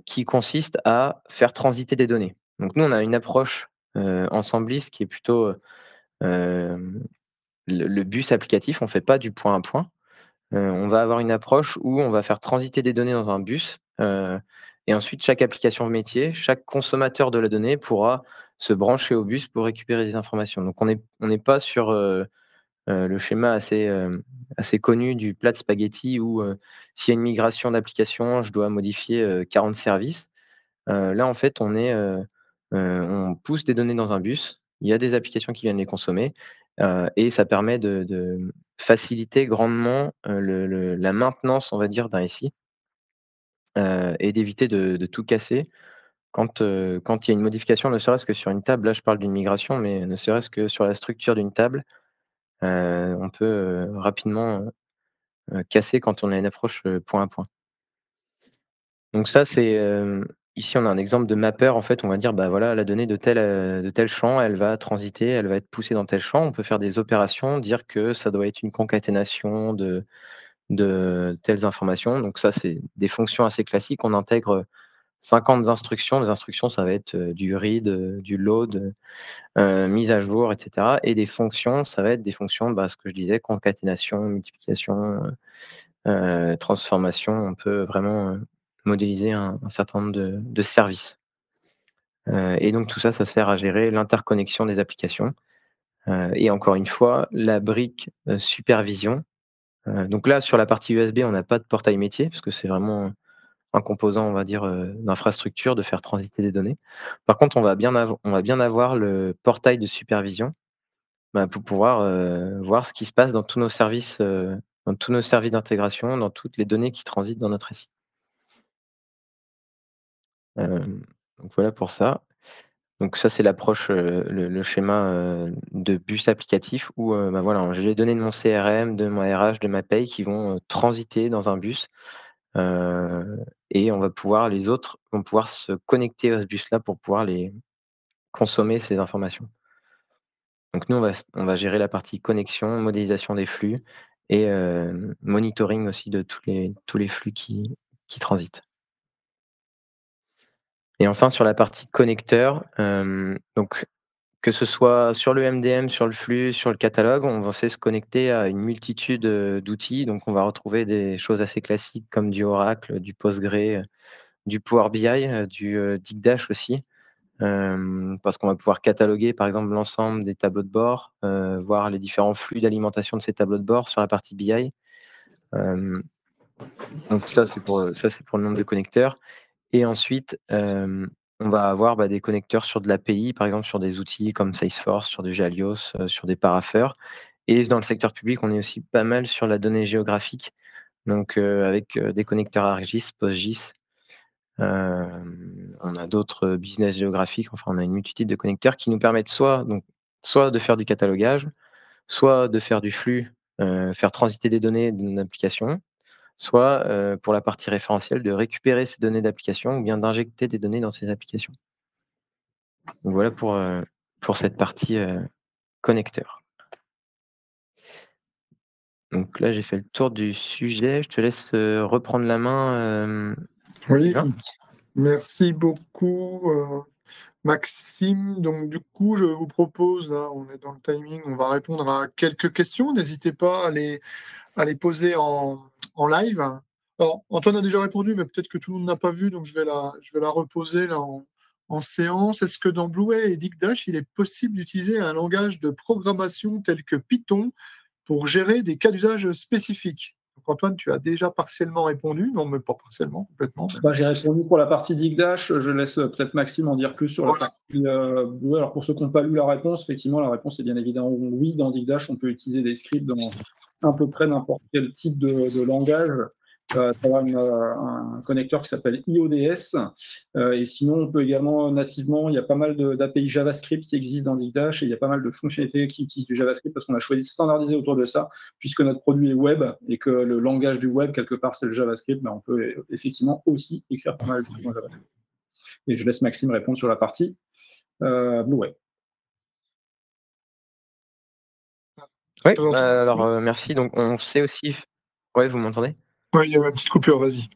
qui consiste à faire transiter des données. Donc nous, on a une approche, ensembliste qui est plutôt, le bus applicatif, on ne fait pas du point à point. On va avoir une approche où on va faire transiter des données dans un bus, et ensuite chaque application métier, chaque consommateur de la donnée pourra se brancher au bus pour récupérer des informations. Donc on n'est pas sur, le schéma assez connu du plat de spaghettis où, s'il y a une migration d'application, je dois modifier, 40 services. Là, en fait, on pousse des données dans un bus, il y a des applications qui viennent les consommer, et ça permet de faciliter grandement, la maintenance, on va dire, d'un SI, et d'éviter de tout casser quand il y a une modification, ne serait-ce que sur une table. Là, je parle d'une migration, mais ne serait-ce que sur la structure d'une table, on peut, rapidement, casser quand on a une approche, point à point. Donc ça, ici, on a un exemple de mapper. En fait, on va dire, bah, voilà, la donnée de tel champ, elle va transiter, elle va être poussée dans tel champ. On peut faire des opérations, dire que ça doit être une concaténation de telles informations. Donc ça, c'est des fonctions assez classiques. On intègre 50 instructions. Les instructions, ça va être, du read, du load, mise à jour, et cetera. Et des fonctions, ça va être des fonctions, bah, ce que je disais, concaténation, multiplication, transformation. On peut vraiment, modéliser un certain nombre de services. Et donc tout ça, ça sert à gérer l'interconnexion des applications, et encore une fois, la brique, supervision. Donc là, sur la partie USB, on n'a pas de portail métier parce que c'est vraiment un composant, on va dire, d'infrastructure, de faire transiter des données. Par contre, on va bien avoir le portail de supervision, bah, pour pouvoir, voir ce qui se passe dans tous nos services d'intégration, dans toutes les données qui transitent dans notre SI. Donc voilà pour ça. Donc ça, c'est l'approche, le schéma, de bus applicatif où, bah, voilà, j'ai les données de mon CRM, de mon RH, de ma paye qui vont, transiter dans un bus, heu et les autres vont pouvoir se connecter à ce bus-là pour pouvoir les consommer ces informations. Donc nous, on va gérer la partie connexion, modélisation des flux, et monitoring aussi de tous les flux qui transitent. Et enfin sur la partie connecteur, donc que ce soit sur le MDM, sur le flux, sur le catalogue, on sait se connecter à une multitude, d'outils. Donc on va retrouver des choses assez classiques comme du Oracle, du Postgre, du Power BI, du, Digdash aussi. Parce qu'on va pouvoir cataloguer par exemple l'ensemble des tableaux de bord, voir les différents flux d'alimentation de ces tableaux de bord sur la partie BI. Hem, donc ça c'est pour le nombre de connecteurs, et ensuite, on va avoir des connecteurs sur de l'API, par exemple sur des outils comme Salesforce, sur du Galios, sur des parapheurs. Et dans le secteur public, on est aussi pas mal sur la donnée géographique, donc avec des connecteurs ArcGIS, PostGIS. On a d'autres business géographiques, enfin on a une multitude de connecteurs qui nous permettent soit de faire du catalogage, soit de faire du flux, faire transiter des données d'une application, soit, pour la partie référentielle, de récupérer ces données d'application ou bien d'injecter des données dans ces applications. Donc voilà pour cette partie, connecteur. Donc là, j'ai fait le tour du sujet. Je te laisse, reprendre la main, Oui, Sylvain. merci beaucoup, Maxime. Donc du coup, je vous propose, là, on est dans le timing, on va répondre à quelques questions. N'hésitez pas à les poser en live. Alors, Antoine a déjà répondu, mais peut-être que tout le monde n'a pas vu, donc je vais la reposer là en séance. Est-ce que dans Blueway et Digdash, il est possible d'utiliser un langage de programmation tel que Python pour gérer des cas d'usage spécifiques? Donc, Antoine, tu as déjà partiellement répondu, non, mais pas partiellement, complètement. J'ai répondu pour la partie Digdash. Je laisse peut-être Maxime en dire plus sur la partie Blue. Alors pour ceux qui n'ont pas lu la réponse, effectivement, la réponse est bien évidemment oui. Dans Digdash, on peut utiliser des scripts dans à peu près n'importe quel type de langage. Ça va un connecteur qui s'appelle IODS. Et sinon, on peut également nativement, il y a pas mal d'API JavaScript qui existent dans Digdash et il y a pas mal de fonctionnalités qui utilisent du JavaScript parce qu'on a choisi de standardiser autour de ça, puisque notre produit est web et que le langage du web, quelque part, c'est le JavaScript, on peut effectivement aussi écrire pas mal de trucs en JavaScript. Et je laisse Maxime répondre sur la partie Blueway. Oui, alors, merci. Donc on sait aussi ouais, vous m'entendez? Oui, il y a une petite coupure, vas-y.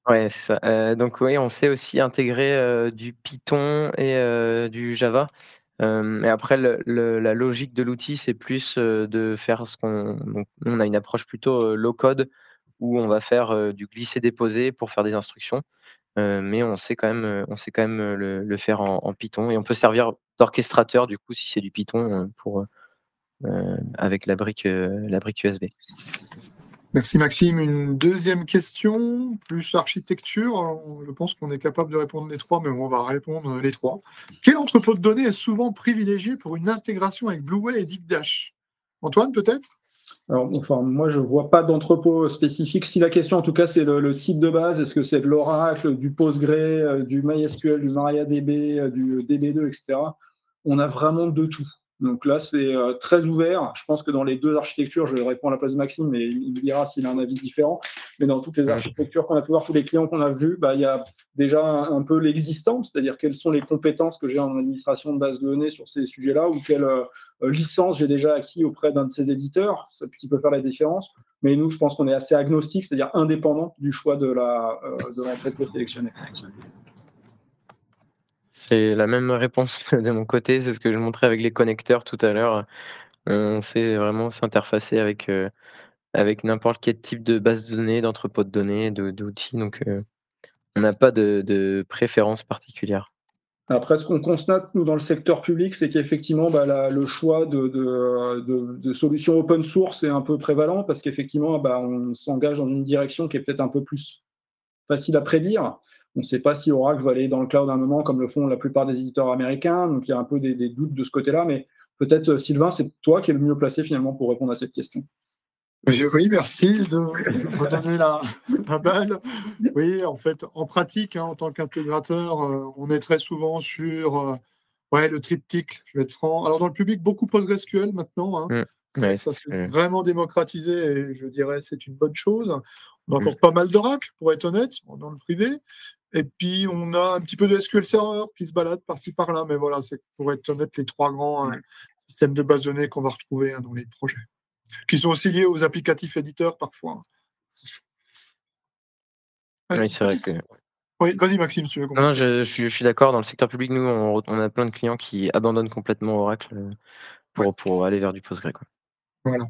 Ouais, c'est ça. Donc oui, on sait aussi intégrer, du Python et du Java. Et après la logique de l'outil, c'est plus, de faire donc nous, on a une approche plutôt, low code où on va faire, du glisser-déposer pour faire des instructions. Mais on sait quand même, le faire en Python et on peut servir d'orchestrateur du coup si c'est du Python, avec la brique USB. Merci Maxime. Une deuxième question, plus architecture. Alors, je pense qu'on est capable de répondre les trois, mais on va répondre les trois. Quel entrepôt de données est souvent privilégié pour une intégration avec Blueway et Digdash? Antoine, peut-être? Alors, moi, je ne vois pas d'entrepôt spécifique. Si la question, en tout cas, c'est le type de base, est-ce que c'est de l'Oracle, du Postgre, du MySQL, du MariaDB, du DB2, etc. On a vraiment de tout. Donc là, c'est très ouvert. Je pense que dans les deux architectures, je réponds à la place de Maxime, mais il me dira s'il a un avis différent. Mais dans toutes les architectures qu'on a pu voir, tous les clients qu'on a vus, il y a déjà un peu l'existant, c'est-à-dire quelles sont les compétences que j'ai en administration de base de données sur ces sujets-là, ou quelle licence j'ai déjà acquis auprès d'un de ces éditeurs, qui peut faire la différence. Mais nous, je pense qu'on est assez agnostique, c'est-à-dire indépendant du choix de l'entrepôt sélectionné. C'est la même réponse de mon côté, c'est ce que je montrais avec les connecteurs tout à l'heure. On sait vraiment s'interfacer avec n'importe quel type de base de données, d'entrepôt de données, d'outils, donc on n'a pas de préférence particulière. Après, ce qu'on constate, nous, dans le secteur public, c'est qu'effectivement, le choix de solutions open source est un peu prévalent parce qu'effectivement, on s'engage dans une direction qui est peut-être un peu plus facile à prédire. On ne sait pas si Oracle va aller dans le cloud à un moment, comme le font la plupart des éditeurs américains. Donc, il y a un peu des doutes de ce côté-là. Mais peut-être, Sylvain, c'est toi qui es le mieux placé finalement pour répondre à cette question. Oui, merci de me donner la balle. Oui, en fait, en pratique, en tant qu'intégrateur, on est très souvent sur le triptyque, je vais être franc. Alors, dans le public, beaucoup PostgreSQL maintenant. Ouais, Ça s'est vraiment démocratisé et je dirais c'est une bonne chose. On a encore Mmh. pas mal d'Oracle, pour être honnête, dans le privé. Et puis, on a un petit peu de SQL Server qui se balade par-ci, par-là. Mais voilà, c'est pour être honnête les trois grands systèmes de base de données qu'on va retrouver dans les projets, qui sont aussi liés aux applicatifs éditeurs parfois. Oui, c'est vrai que Oui, vas-y Maxime, si tu veux non, compléter. je suis d'accord. Dans le secteur public, nous, on a plein de clients qui abandonnent complètement Oracle, pour aller vers du Postgre, quoi. Voilà.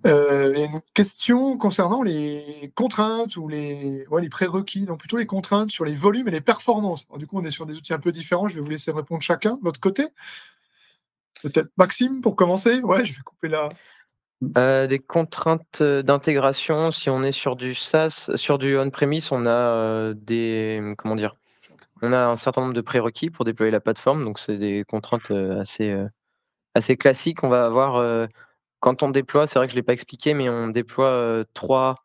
Et une question concernant les contraintes ou les prérequis, donc plutôt les contraintes sur les volumes et les performances. Alors, du coup, on est sur des outils un peu différents. Je vais vous laisser répondre chacun de votre côté. Peut-être Maxime pour commencer. Ouais, je vais couper là. Des contraintes, d'intégration, si on est sur du SaaS, sur du on-premise, on a, comment dire? On a un certain nombre de prérequis pour déployer la plateforme, donc c'est des contraintes assez classiques. On va avoir, quand on déploie, c'est vrai que je ne l'ai pas expliqué, mais on déploie 3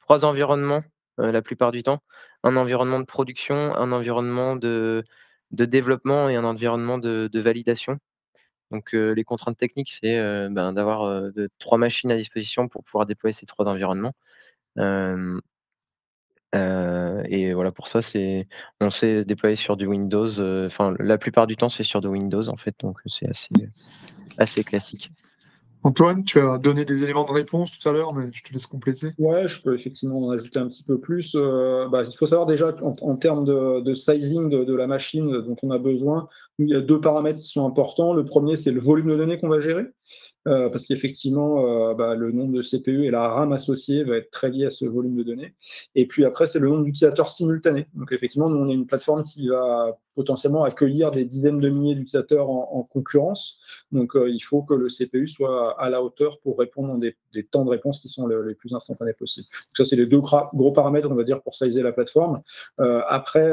environnements la plupart du temps. Un environnement de production, un environnement de développement et un environnement de validation. Donc, les contraintes techniques, c'est d'avoir 3 machines à disposition pour pouvoir déployer ces 3 environnements. Hem Et voilà, pour ça, on sait déployer sur du Windows, enfin, la plupart du temps, c'est sur du Windows, en fait, donc c'est assez classique. Antoine, tu as donné des éléments de réponse tout à l'heure, mais je te laisse compléter. Ouais, je peux effectivement en ajouter un petit peu plus. Il faut savoir déjà en termes de sizing de la machine dont on a besoin, il y a 2 paramètres qui sont importants. Le premier, c'est le volume de données qu'on va gérer. Parce qu'effectivement, le nombre de CPU et la RAM associée va être très lié à ce volume de données. Et puis après, c'est le nombre d'utilisateurs simultanés. Donc effectivement, nous, on est une plateforme qui va potentiellement accueillir des dizaines de milliers d'utilisateurs en concurrence. Donc il faut que le CPU soit à la hauteur pour répondre des temps de réponse qui sont les plus instantanés possibles. Donc ça, c'est les 2 gros paramètres, on va dire, pour sizer la plateforme. Après,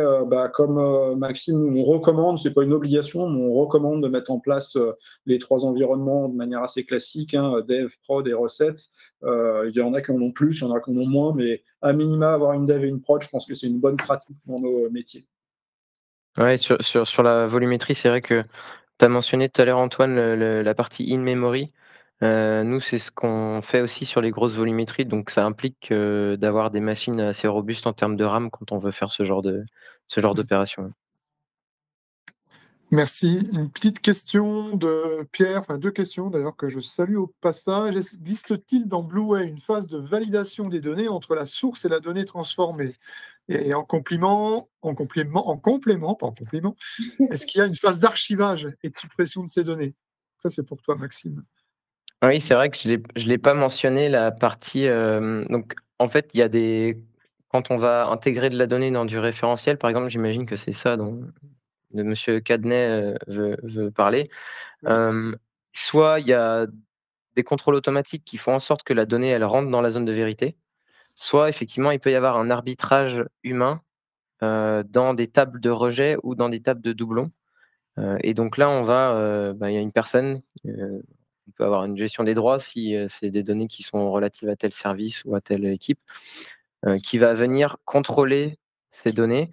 comme Maxime, on recommande, c'est pas une obligation, mais on recommande de mettre en place les 3 environnements de manière assez classique, dev, prod et recettes. Il y en a qui en ont plus, il y en a qui en ont moins, mais à minima, avoir une dev et une prod, je pense que c'est une bonne pratique dans nos métiers. Ouais, sur la volumétrie, c'est vrai que tu as mentionné tout à l'heure, Antoine, la partie in-memory. Nous, c'est ce qu'on fait aussi sur les grosses volumétries, donc ça implique, d'avoir des machines assez robustes en termes de RAM quand on veut faire ce genre d'opération. Merci. Une petite question de Pierre, enfin 2 questions d'ailleurs que je salue au passage. Existe-t-il dans Blueway une phase de validation des données entre la source et la donnée transformée? Et en complément, pas en compliment, est-ce qu'il y a une phase d'archivage et de suppression de ces données? Ça, c'est pour toi, Maxime. Oui, c'est vrai que je l'ai pas mentionné la partie, donc en fait, il y a quand on va intégrer de la donnée dans du référentiel, par exemple, j'imagine que c'est ça dont monsieur Cadnet, veut parler. Oui. Hem, Soit il y a des contrôles automatiques qui font en sorte que la donnée, elle rentre dans la zone de vérité, soit effectivement, il peut y avoir un arbitrage humain, dans des tables de rejet ou dans des tables de doublons. Et donc là, il y a une personne, on peut avoir une gestion des droits si, c'est des données qui sont relatives à tel service ou à telle équipe, qui va venir contrôler ces données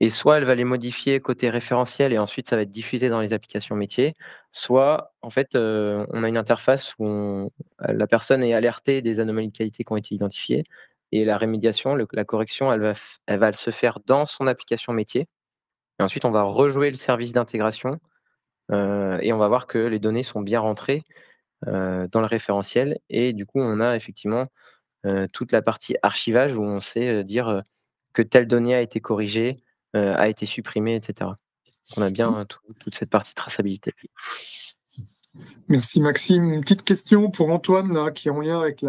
et soit elle va les modifier côté référentiel et ensuite ça va être diffusé dans les applications métiers, soit en fait, on a une interface où la personne est alertée des anomalies de qualité qui ont été identifiées et la rémédiation, la correction, elle va se faire dans son application métier et ensuite on va rejouer le service d'intégration, et on va voir que les données sont bien rentrées, dans le référentiel et du coup, on a effectivement, toute la partie archivage où on sait, dire, que telle donnée a été corrigée, a été supprimée et cetera. On a bien, toute cette partie traçabilité. Merci, Maxime. Une petite question pour Antoine, là, qui est en lien avec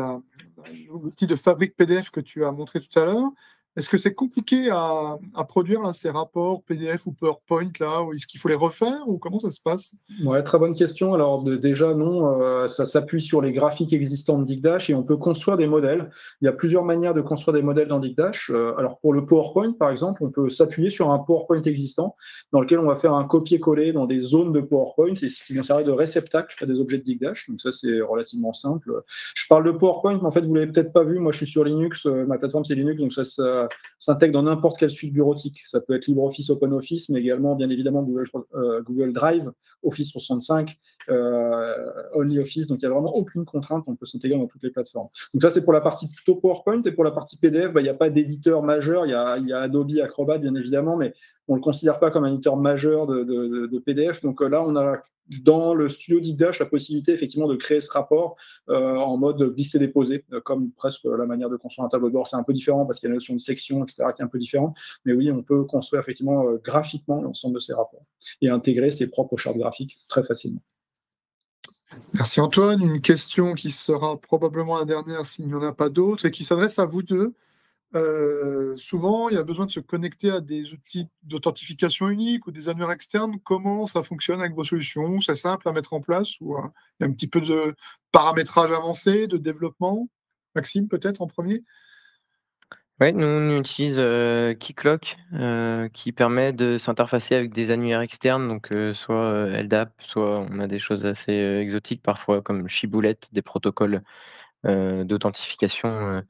l'outil de fabrique PDF que tu as montré tout à l'heure. Est-ce que c'est compliqué à produire là, ces rapports PDF ou PowerPoint là, ou est-ce qu'il faut les refaire ou comment ça se passe? Ouais, très bonne question. Alors déjà, non, ça s'appuie sur les graphiques existants de Digdash et on peut construire des modèles. Il y a plusieurs manières de construire des modèles dans Digdash. Alors pour le PowerPoint, par exemple, on peut s'appuyer sur un PowerPoint existant dans lequel on va faire un copier-coller dans des zones de PowerPoint et ce qui vient servir de réceptacle à des objets de Digdash. Donc ça, c'est relativement simple. Je parle de PowerPoint, mais en fait, vous l'avez peut-être pas vu. Moi, je suis sur Linux. Ma plateforme, c'est Linux, donc ça s'intègre dans n'importe quelle suite bureautique. Ça peut être LibreOffice, OpenOffice, mais également, bien évidemment, Google Drive, Office 365, OnlyOffice. Donc, il n'y a vraiment aucune contrainte. On peut s'intégrer dans toutes les plateformes. Donc, ça, c'est pour la partie plutôt PowerPoint. Et pour la partie PDF, il n'y a pas d'éditeur majeur. Il y a Adobe Acrobat, bien évidemment, mais on ne le considère pas comme un éditeur majeur de PDF. Donc, là, on a dans le studio Digdash la possibilité effectivement de créer ce rapport en mode glisser-déposer, comme presque la manière de construire un tableau de bord. C'est un peu différent parce qu'il y a la notion de section, etc., qui est un peu différente. Mais oui, on peut construire effectivement graphiquement l'ensemble de ces rapports et intégrer ses propres chartes graphiques très facilement. Merci Antoine. Une question qui sera probablement la dernière s'il n'y en a pas d'autres et qui s'adresse à vous deux. Souvent, il y a besoin de se connecter à des outils d'authentification unique ou des annuaires externes. Comment ça fonctionne avec vos solutions? C'est simple à mettre en place ou il y a un petit peu de paramétrage avancé, de développement? Maxime, peut-être en premier? Ouais, nous, on utilise Keycloak, qui permet de s'interfacer avec des annuaires externes, donc soit LDAP, soit on a des choses assez exotiques parfois, comme Shibboleth, des protocoles d'authentification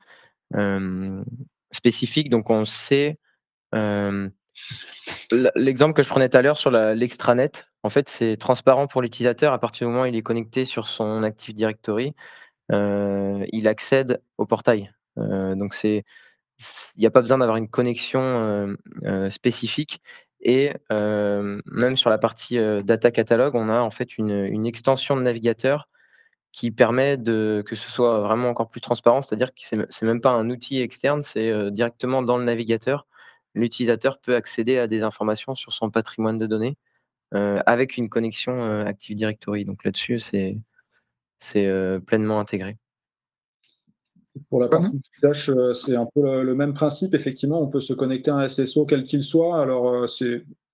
spécifiques. Donc on sait, l'exemple que je prenais tout à l'heure sur l'extranet, en fait, c'est transparent pour l'utilisateur à partir du moment où il est connecté sur son Active Directory, il accède au portail. Donc il n'y a pas besoin d'avoir une connexion spécifique et même sur la partie data catalogue, on a en fait une extension de navigateur qui permet que ce soit vraiment encore plus transparent. C'est-à-dire que c'est même pas un outil externe, c'est directement dans le navigateur. L'utilisateur peut accéder à des informations sur son patrimoine de données avec une connexion Active Directory. Donc là-dessus, c'est pleinement intégré. Pour la partie Dash, c'est un peu le même principe. Effectivement, on peut se connecter à un SSO quel qu'il soit. Alors,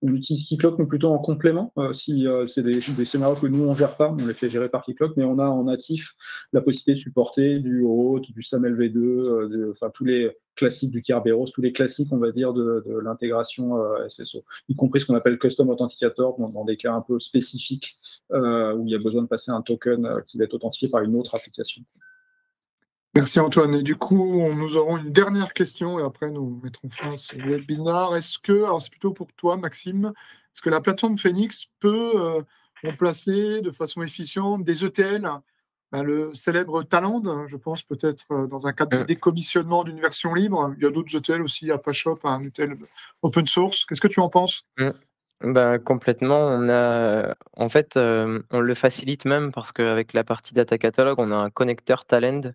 on utilise Keycloak, mais plutôt en complément. Si c'est des scénarios que nous, on ne gère pas, on les fait gérer par Keycloak, mais on a en natif la possibilité de supporter du OAuth, du SAMLv2, enfin tous les classiques du Kerberos, tous les classiques, on va dire, de l'intégration SSO, y compris ce qu'on appelle Custom Authenticator dans des cas un peu spécifiques où il y a besoin de passer un token qui va être authentifié par une autre application. Merci Antoine. Et du coup, nous aurons une dernière question et après nous mettrons fin à ce webinaire. Alors c'est plutôt pour toi Maxime, est-ce que la plateforme Phoenix peut remplacer de façon efficiente des ETL, le célèbre Talend, je pense peut-être dans un cadre de décommissionnement d'une version libre. Il y a d'autres ETL aussi, Apashop, un ETL open source. Qu'est-ce que tu en penses? Ben, complètement. En fait, on le facilite même parce qu'avec la partie data catalogue, on a un connecteur Talend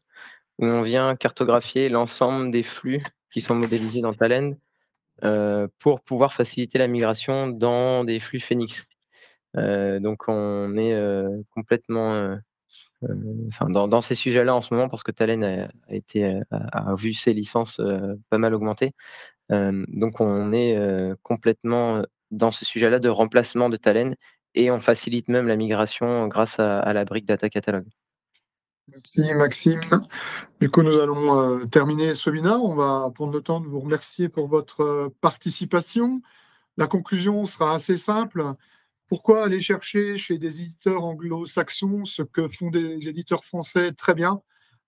où on vient cartographier l'ensemble des flux qui sont modélisés dans Talend pour pouvoir faciliter la migration dans des flux Phoenix. Donc on est complètement dans ces sujets-là en ce moment parce que Talend a vu ses licences pas mal augmenter. Donc on est complètement dans ce sujet-là de remplacement de Talend et on facilite même la migration grâce à la brique Data Catalog. Merci Maxime. Du coup, nous allons terminer ce webinaire. On va prendre le temps de vous remercier pour votre participation. La conclusion sera assez simple. Pourquoi aller chercher chez des éditeurs anglo-saxons ce que font des éditeurs français très bien,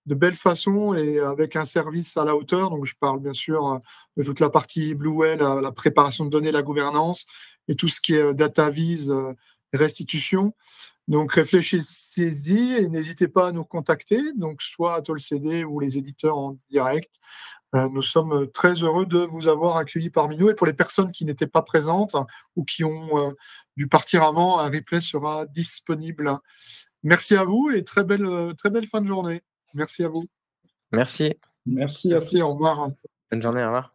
de belle façon et avec un service à la hauteur? Donc, je parle bien sûr de toute la partie Blueway, la préparation de données, la gouvernance et tout ce qui est data vise, restitution. Donc, réfléchissez-y et n'hésitez pas à nous contacter, donc soit Atoll CD ou les éditeurs en direct. Nous sommes très heureux de vous avoir accueillis parmi nous. Et pour les personnes qui n'étaient pas présentes ou qui ont dû partir avant, un replay sera disponible. Merci à vous et très belle fin de journée. Merci à vous. Merci. Merci à tous. Merci, au revoir. Bonne journée, au revoir.